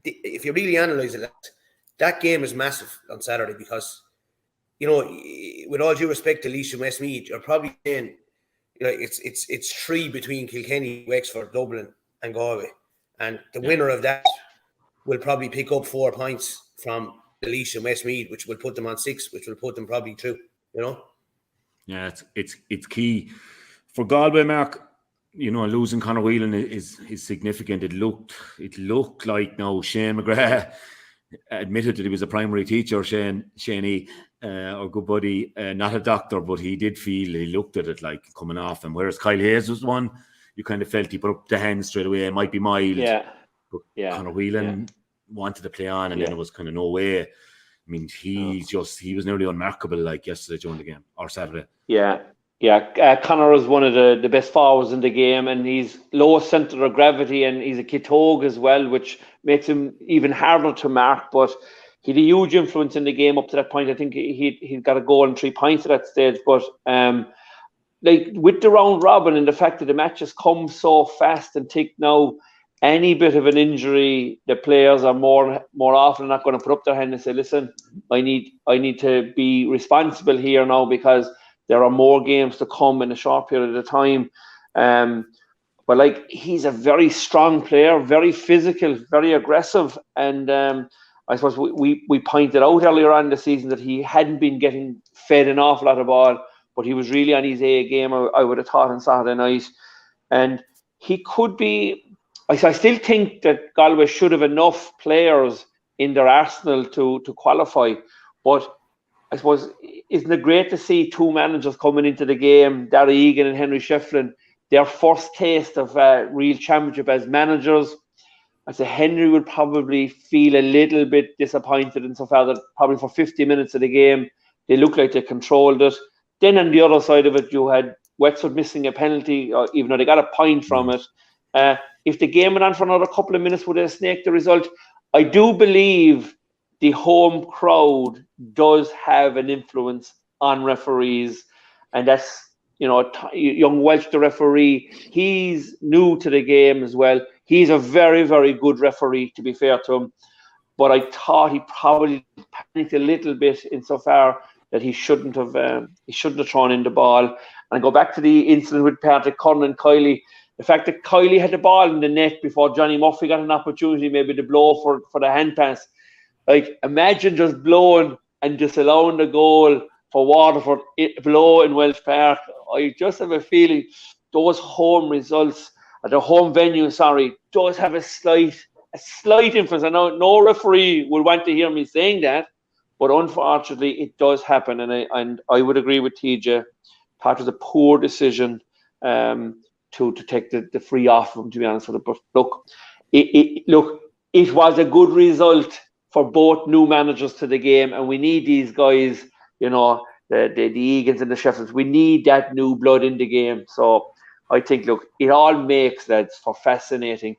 if you really analyse it, that game is massive on Saturday because, with all due respect to Laois and Westmeath, you're probably saying, it's 3 between Kilkenny, Wexford, Dublin, and Galway, and the winner of that will probably pick up 4 points from the Laois and Westmeath, which will put them on 6, which will put them probably through. Yeah, it's key for Galway, Mark. Losing Conor Whelan is significant. It looked like now Shane McGrath admitted that he was a primary teacher, Shaney, our good buddy, not a doctor, but he looked at it like coming off him. Whereas Kyle Hayes was one, you kind of felt he put up the hand straight away. It might be mild. But Conor Whelan wanted to play on, and then it was kind of no way. I mean, he was nearly unmarkable like yesterday during the game, or Saturday. Conor is one of the best forwards in the game, and he's lowest centre of gravity, and he's a Kitog as well, which makes him even harder to mark. But he had a huge influence in the game up to that point. I think he'd got a goal and 3 points at that stage. But with the round robin and the fact that the matches come so fast and thick now, any bit of an injury, the players are more often not going to put up their hand and say, "Listen, I need to be responsible here now because there are more games to come in a short period of time." But he's a very strong player, very physical, very aggressive, and I suppose we pointed out earlier on in the season that he hadn't been getting fed an awful lot of ball, but he was really on his A game, I would have thought, on Saturday night, and he could be. I still think that Galway should have enough players in their arsenal to qualify, but I suppose, isn't it great to see 2 managers coming into the game, Darragh Egan and Henry Shefflin, their first taste of real championship as managers? I'd say Henry would probably feel a little bit disappointed insofar that probably for 50 minutes of the game, they looked like they controlled it. Then on the other side of it, you had Wexford missing a penalty, even though they got a point from it. If the game went on for another couple of minutes, would they snake the result? I do believe the home crowd does have an influence on referees, and that's, young Welsh, the referee, he's new to the game as well. He's a very, very good referee, to be fair to him, but I thought he probably panicked a little bit insofar that he shouldn't have thrown in the ball. And I go back to the incident with Patrick Cullen and Kiley. The fact that Kiley had the ball in the net before Johnny Murphy got an opportunity maybe to blow for the hand pass. Imagine just blowing and disallowing the goal for Waterford below in Welsh Park. I just have a feeling those home results, the home venue, does have a slight influence. I know no referee will want to hear me saying that, but unfortunately it does happen. And I would agree with TJ. Thought it was a poor decision to take the free off of him, to be honest with you. But look, it was a good result for both new managers to the game, and we need these guys, the Egans and the Shefflins. We need that new blood in the game. So I think, it all makes lads for fascinating.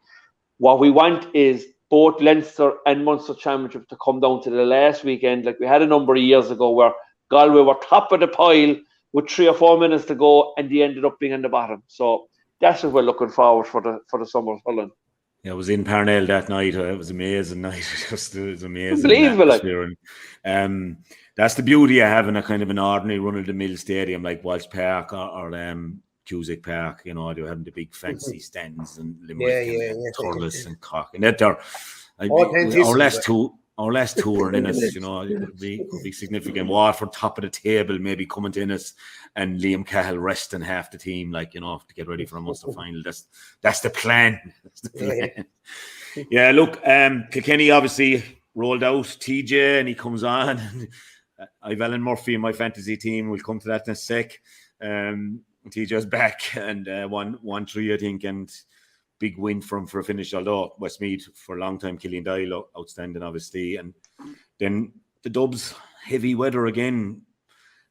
What we want is both Leinster and Munster Championship to come down to the last weekend, like we had a number of years ago, where Galway were top of the pile with 3 or 4 minutes to go, and they ended up being on the bottom. So that's what we're looking forward for the summer of Hurling. Yeah, I was in Parnell that night. It was an amazing night. It was amazing. Unbelievable. That's the beauty of having a kind of an ordinary run-of-the-mill stadium like Walsh Park or Cusack Park. They're having the big fancy stands and Limerick and Thurles and Cork. And that our last tour in us, it could be significant. Waterford top of the table, maybe coming to us, and Liam Cahill resting half the team, to get ready for a Munster final. That's the plan. Yeah, look, Kilkenny obviously rolled out TJ, and he comes on. I've Alan Murphy in my fantasy team. We'll come to that in a sec. TJ's back and 1-3, I think, and big win for a finish, although Westmeath for a long time, Killian Dalo, outstanding obviously. And then the Dubs, heavy weather again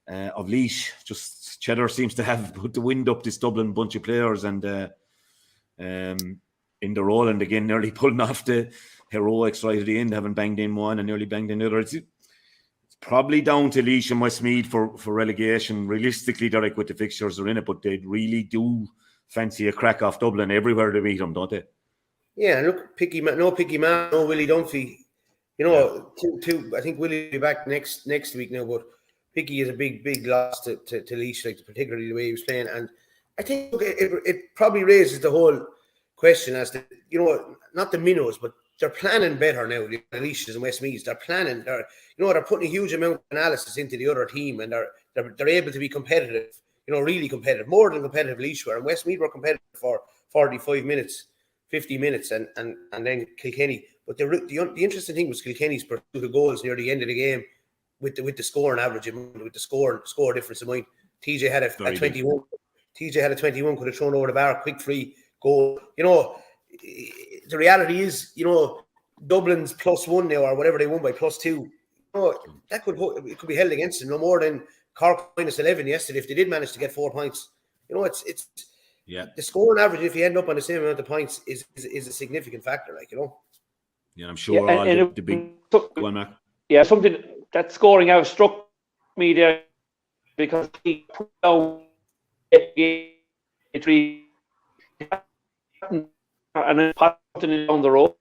of Laois. Just Cheddar seems to have put the wind up this Dublin bunch of players, and in the Roland again, nearly pulling off the heroics right at the end, having banged in one and nearly banged in the other. It's probably down to Laois and Westmeath for relegation. Realistically, Derek, with the fixtures are in it, but they really do fancy a crack off Dublin everywhere they meet them, don't they? Yeah, look, Picky Man, no Willie Dunphy. You know, I think Willie will be back next week now, but Picky is a big loss to Laois, like particularly the way he was playing. And I think it probably raises the whole question as to, you know, not the minnows, but they're planning better now, the Laois and Westmeath. They're planning, they're putting a huge amount of analysis into the other team, and they're able to be competitive, you know, really competitive, more than competitive Laois were. And Westmeath were competitive for 45 minutes, 50 minutes, and then Kilkenny. But the interesting thing was Kilkenny's pursuit of goals near the end of the game with the scoring average, with the score difference in mind. TJ had a 21. TJ had a 21, could have thrown over the bar, quick free goal. You know, the reality is, you know, Dublin's +1 now, or whatever they won by +2. You know, it could be held against them no more than Cork -11 yesterday if they did manage to get 4 points. You know, it's the scoring average, if you end up on the same amount of points, is a significant factor, like, you know. Yeah, I'm sure the big one, Mac. Yeah, something that scoring out struck me there because he put down 3 and then putting it down the road.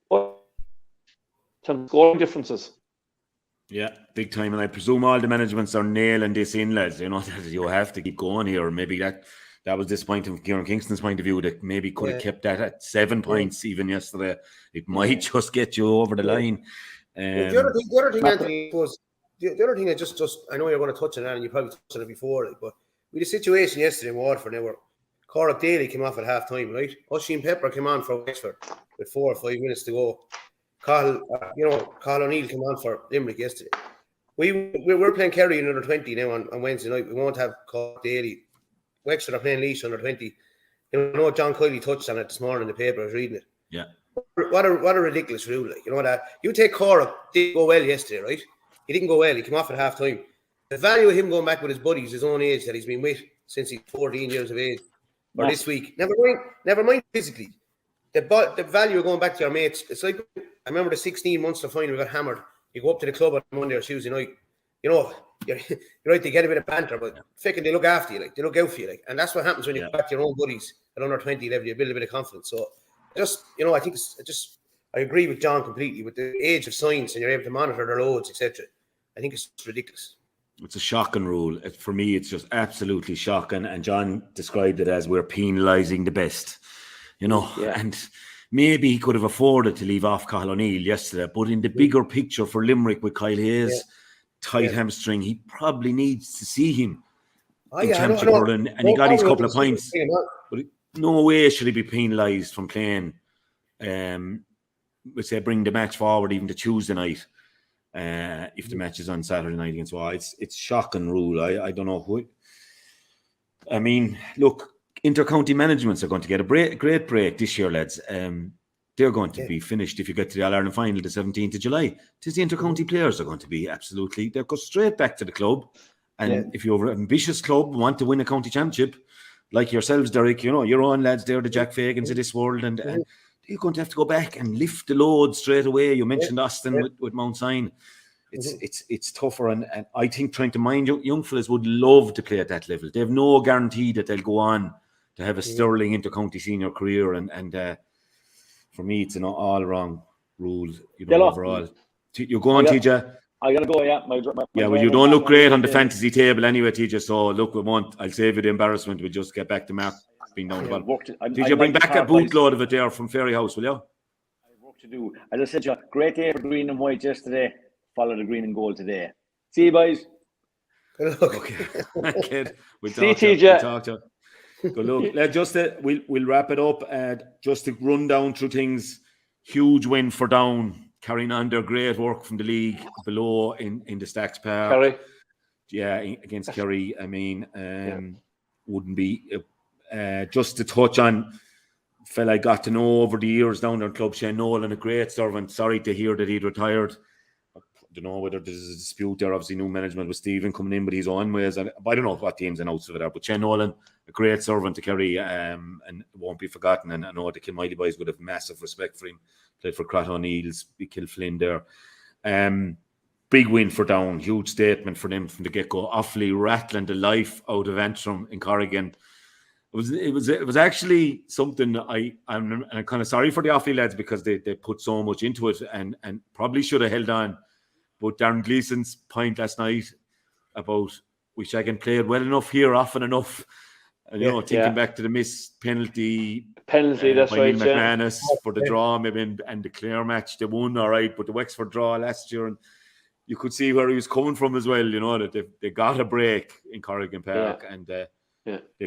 Some scoring differences. Yeah, big time. And I presume all the managements are nailing this in, lads. You know, that you have to keep going here. Maybe that was disappointing from Kieran Kingston's point of view, that maybe could have kept that at 7 points even yesterday. It might just get you over the line. The other thing, Anthony, was the other thing I just I know you're going to touch on that, and you probably touched on it before, but we had a situation yesterday in Waterford now where Cork Daly came off at half time, right? Oisin Pepper came on for Wexford with 4 or 5 minutes to go. Cathal O'Neill came on for Limerick yesterday. We're playing Kerry in under 20 now on Wednesday night. We won't have Cork Daly. Wexford are playing Laois under 20. You know, John Kiley touched on it this morning in the paper. I was reading it. Yeah. What a ridiculous rule, like, you know, that you take Cork, didn't go well yesterday, right? He didn't go well. He came off at half time. The value of him going back with his buddies, his own age that he's been with since he's 14 years of age, or this week. Never mind physically. The value of going back to your mates. It's like, I remember the 16 Munster final, we got hammered. You go up to the club on Monday or Tuesday night. You know, you're right, they get a bit of banter, but fucking they look after you, like, they look out for you, like, and that's what happens when you go back to your own buddies at under 20 level. You build a bit of confidence. So, just, you know, I think I agree with John completely with the age of science, and you're able to monitor their loads, etc. I think it's ridiculous. It's a shocking rule. For me, it's just absolutely shocking. And John described it as we're penalising the best, you know. Yeah. And maybe he could have afforded to leave off Cathal O'Neill yesterday, but in the bigger picture for Limerick with Kyle Hayes, tight hamstring, he probably needs to see him in Championship Hurling, and he got his couple of points. But no way should he be penalised from playing. Let's say bring the match forward even to Tuesday night. If the match is on Saturday night against Wales, it's shocking rule. I don't know who. I mean, look, inter-county managements are going to get a great break this year, lads. They're going to be finished if you get to the All-Ireland final the 17th of July. Tis the inter-county players are going to be they'll go straight back to the club. And if you're an ambitious club, want to win a county championship, like yourselves, Derek, you know, your own lads, they're the Jack Fagans of this world, and you're going to have to go back and lift the load straight away. You mentioned Austin with Mount Sion. It's tougher, and I think trying to mind young fellas would love to play at that level. They have no guarantee that they'll go on to have a sterling inter-county senior career, and for me, it's an all wrong rule, you know, overall. You go on, TJ. I gotta go, yeah. Well, you don't look great on the fantasy table anyway, TJ. So look, I'll save you the embarrassment. We'll just get back to Mark being down the ball. TJ, bring back a bootload of it there from Ferry House, will you? I have work to do. As I said, John, great day for green and white yesterday. Follow the green and gold today. See you, boys. Good luck. Okay. We'll see TJ. Talk to you. Good luck. We'll wrap it up. Just to run down through things. Huge win for Down, carrying on their great work from the league below in the Stacks Park. Kerry. Yeah, against Kerry. I mean, wouldn't be just to touch on fella I got to know over the years down there in Club Shane Nolan, a great servant. Sorry to hear that he'd retired. don't know whether there's a dispute there. Obviously, new management with Stephen coming in with his own ways. And I don't know what the ins and outs of it are. But Shane Nolan, a great servant to Kerry, and won't be forgotten. And I know the Kilmiley boys would have massive respect for him. Played for Crath O'Neill's, big Kilflynn there. Big win for Down. Huge statement for them from the get-go. Awfully rattling the life out of Antrim in Corrigan. It was actually something I'm kind of sorry for the Offaly lads because they put so much into it and probably should have held on. But Darren Gleeson's point last night about wish I can play it well enough here often enough. And thinking back to the missed penalty that's by right, Neil McManus for the draw maybe and the Clare match, they won all right, but the Wexford draw last year, and you could see where he was coming from as well, that they got a break in Corrigan Park and they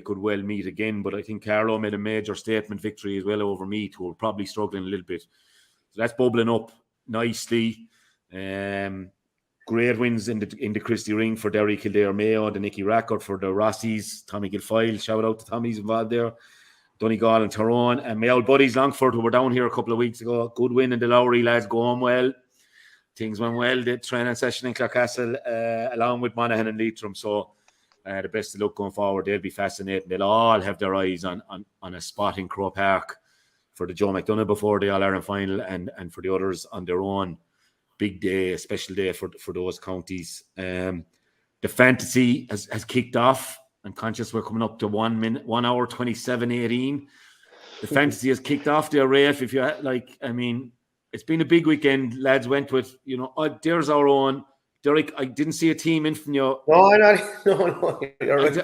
could well meet again. But I think Carlow made a major statement victory as well over Meath, who were probably struggling a little bit. So that's bubbling up nicely. Great wins in the Christie Ring for Derry Kildare Mayo, the Nicky Rackard for the Rossies, Tommy Gilfoyle, shout out to Tommy's involved there, Donegal and Tyrone, and my old buddies Longford, who were down here a couple of weeks ago. Good win in the Lowry, lads, going well. Things went well. The training session in Clarecastle, along with Monaghan and Leitrim. So the best of luck going forward. They'll be fascinating. They'll all have their eyes on a spot in Croke Park for the Joe McDonagh before the All-Ireland final, and for the others on their own. Big day, a special day for those counties. The fantasy has kicked off. I'm conscious we're coming up to 1 hour 27:18. The fantasy has kicked off there, Rafe. If you it's been a big weekend. Lads went with, there's our own. Derek, I didn't see a team in from you. No. You're right. Derek,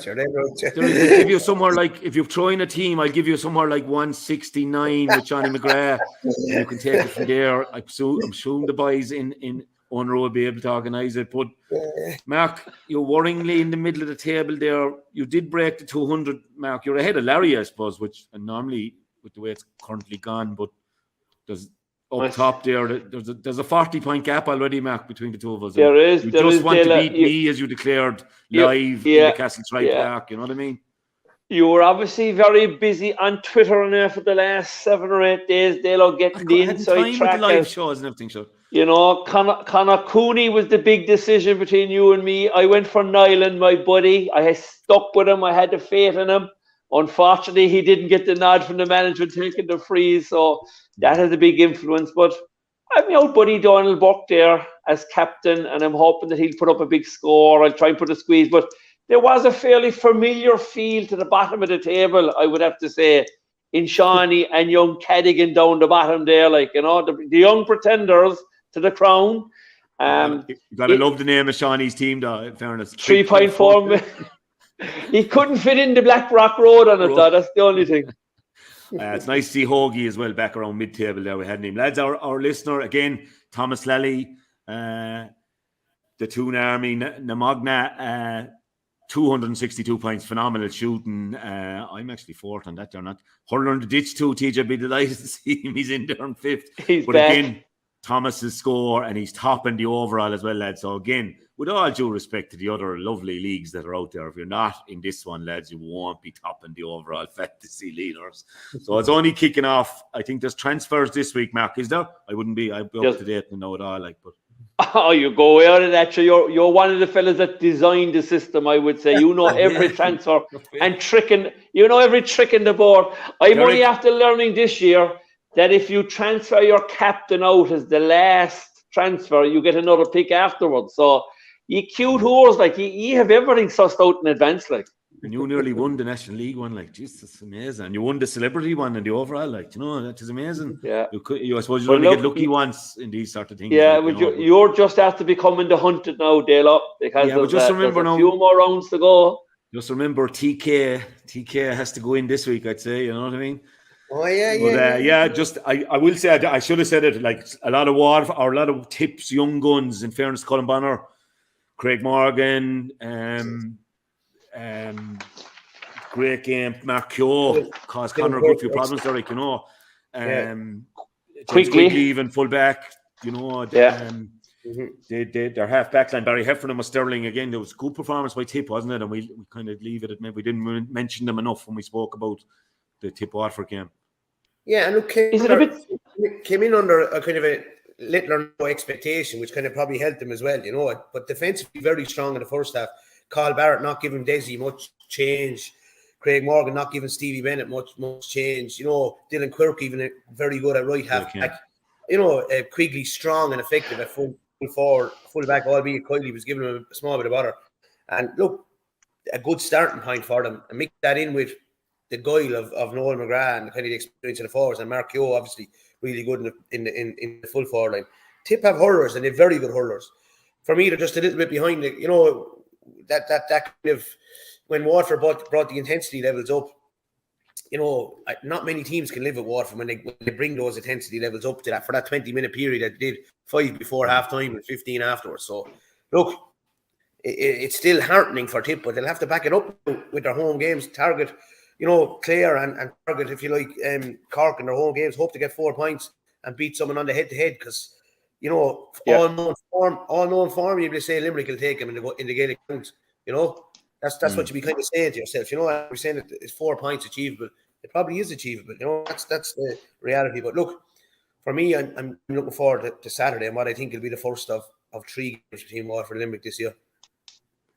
give you somewhere like, if you're throwing a team, I'll give you somewhere like 169 with Johnny McGrath. You can take it from there. I'm sure the boys in Unruh will be able to organise it. But Mark, you're worryingly in the middle of the table there. You did break the 200 mark. You're ahead of Larry, I suppose, which normally with the way it's currently gone, but there's up top there, there's a 40-point gap already, Mark, between the two of us. There is. You just want to beat me, as you declared live in the Castlestride Park. You know what I mean? You were obviously very busy on Twitter and there for the last 7 or 8 days. They'll getting the inside track. With the live shows and everything, sure. Conor Cooney was the big decision between you and me. I went for Nyland, my buddy. I had stuck with him. I had the faith in him. Unfortunately, he didn't get the nod from the management taking the freeze, so that has a big influence. But I have my old buddy Donald Buck there as captain, and I'm hoping that he'll put up a big score. I'll try and put a squeeze, but there was a fairly familiar feel to the bottom of the table, I would have to say, in Shawnee and young Cadigan down the bottom there, the young pretenders to the crown. You gotta love the name of Shawnee's team, though, in fairness. 3.4 million. He couldn't fit in the Black Rock Road on it, though. That's the only thing. It's nice to see Hoagie as well back around mid-table there. We had him. Lads, our listener, again, Thomas Lally, the Toon Army, Namagna, 262 points, phenomenal shooting. I'm actually fourth on that. They're not. Hurling on the ditch too, TJ, be delighted to see him. He's in there on fifth. He's back. Again, Thomas's score, and he's topping the overall as well, lads. So again, with all due respect to the other lovely leagues that are out there, if you're not in this one, lads, you won't be topping the overall fantasy leaders. So it's only kicking off. I think there's transfers this week, Mark. Is there? I'd be up to date and know it all. But oh, you go out of that. You're one of the fellas that designed the system, I would say. You know every transfer and tricking. You know every trick in the board. I'm only after learning this year that if you transfer your captain out as the last transfer, you get another pick afterwards. So you cute whores, you have everything sussed out in advance, And you nearly won the National League one, Jesus, that's amazing. And you won the celebrity one and the overall, that is amazing. Yeah. I suppose you only get lucky once in these sort of things. Yeah, you're just after becoming the hunted now, Dalo, because there's a few more rounds to go. Just remember, TK has to go in this week, I'd say, you know what I mean? Oh, yeah. I will say, I should have said it, a lot of Waterford, or a lot of tips, young guns, in fairness, Colin Bonner, Craig Morgan, great game. Mark Keogh caused Conor a good few problems there, Quickly even full back, their half back line. Barry Heffernan was sterling again. There was a good performance by Tip, wasn't it? And we kind of leave it at maybe we didn't mention them enough when we spoke about the Tip Waterford game. Yeah, and look, came in under a kind of a little or no expectation, which kind of probably helped them as well, you know. But defensively, very strong in the first half. Carl Barrett not giving Desi much change. Craig Morgan not giving Stevie Bennett much change. You know, Dylan Quirk even very good at right half back. You know, Quigley strong and effective at full forward, full back, albeit Quigley was giving him a small bit of butter. And look, a good starting point for them. And mix that in with the guile of Noel McGrath and kind of the experience of the forwards. And Mark Keogh, obviously, really good in the full forward line. Tip have hurlers, and they're very good hurlers. For me, they're just a little bit behind it. You know, that kind of, when Waterford brought the intensity levels up, you know, not many teams can live with Waterford when they bring those intensity levels up to that for that 20-minute period that they did, 5 before half-time and 15 afterwards. So, look, it's still heartening for Tip, but they'll have to back it up with their home games. Target, you know, Clare and target, if you like, Cork in their home games. Hope to get 4 points and beat someone on the head-to-head because, you know, all known form, you'd say Limerick will take them in the Gaelic counts, you know. That's what you be kind of saying to yourself. You know, we're saying that it's 4 points achievable. It probably is achievable. You know, that's the reality. But look, for me, I'm looking forward to Saturday and what I think will be the first of 3 games between Waterford and Limerick this year.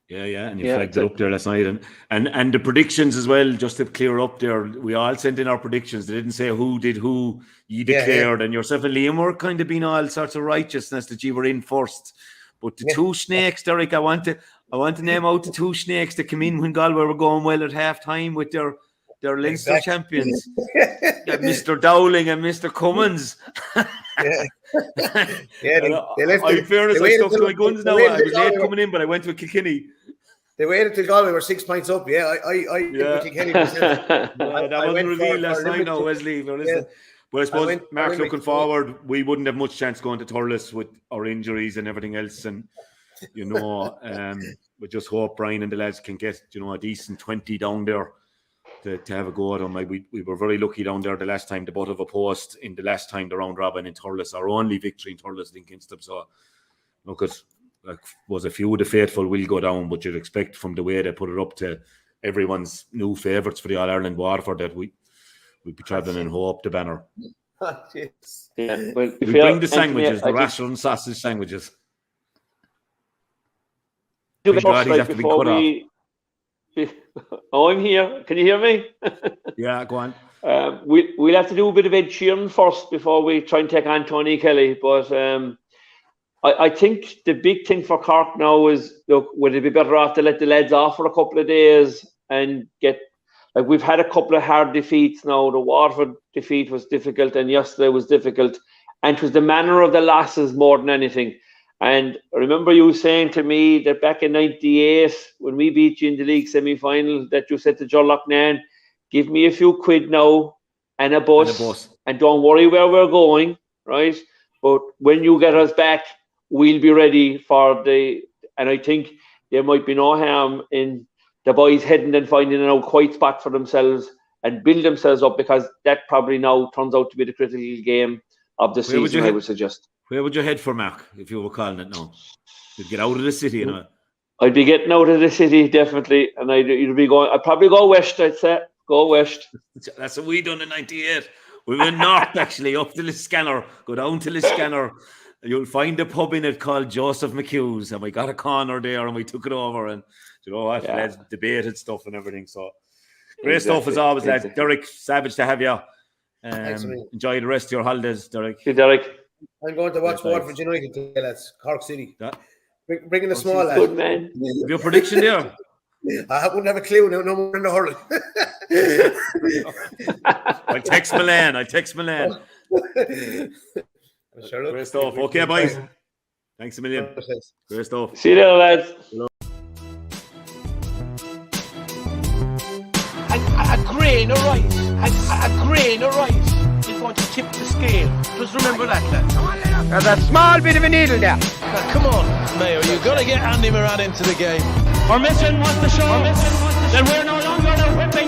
Yeah, and you flagged it up there last night, and the predictions as well. Just to clear up there, we all sent in our predictions. They didn't say who did who. You declared, and yourself and Liam were kind of being all sorts of righteousness that you were in first. But the 2 snakes, Derek, I want to name out the 2 snakes that came in when Galway were going well at half time with their Leinster champions, Mr. Dowling and Mr. Cummins. They left. In fairness, I stuck to my guns now. I was late coming in, but I went with Kilkenny. They waited till Galway were 6 points up. Yeah, I Kilkenny. That wasn't revealed last night, now, Wesley. But I suppose, Mark, looking forward, we wouldn't have much chance going to Thurles with our injuries and everything else. And, you know, we just hope Brian and the lads can get, you know, a decent 20 down there to have a go at them. Like we were very lucky down there the last time, the butt of a post in the last time the round robin in Thurles, our only victory in Thurles against them. So, look, it was a few of the faithful will go down, but you'd expect from the way they put it up to everyone's new favourites for the All-Ireland Waterford that we'd be travelling and hope the banner. Yeah, well, we bring the sandwiches, the rasher and sausage sandwiches. Oh, I'm here. Can you hear me? Yeah, go on. We'll have to do a bit of Ed Sheeran first before we try and take on Tony Kelly. But I think the big thing for Cork now is, look, would it be better off to let the lads off for a couple of days and get, like, we've had a couple of hard defeats now. The Waterford defeat was difficult and yesterday was difficult. And it was the manner of the losses more than anything. And I remember you saying to me that back in 98, when we beat you in the league semi-final, that you said to John Loughnane, give me a few quid now and a bus, and don't worry where we're going, right? But when you get us back, we'll be ready for the... And I think there might be no harm in the boys heading and finding an out quiet spot for themselves and build themselves up, because that probably now turns out to be the critical game of the season, I would suggest. Where would you head for, Mark, if you were calling it now? You'd get out of the city, you know. I'd be getting out of the city, definitely. And I'd probably go west, I'd say. Go west. That's what we done in 98. We went north, actually, up to Liscannor. Go down to Liscannor. You'll find a pub in it called Joseph McHugh's. And we got a corner there and we took it over. And you know what? Yeah. Lads debated stuff and everything. So great stuff as always, lads. Derek, savage to have you. Enjoy the rest of your holidays, Derek. Hey, Derek. I'm going to watch Waterford United today, lads. Cork City. Bringing the small lads. Good man. Have your prediction there? I wouldn't have a clue. No more in the hurling. I text Milan. Sure. Great stuff. Okay, boys. Thanks a million. Great stuff. See you later, lads. A grain of rice. A grain of rice is going to tip the scale. Just remember that, lad. There's a small bit of a needle there. Now, come on, Mayo. You've got to get Andy Moran into the game. Our mission was to show that we're no longer the whipping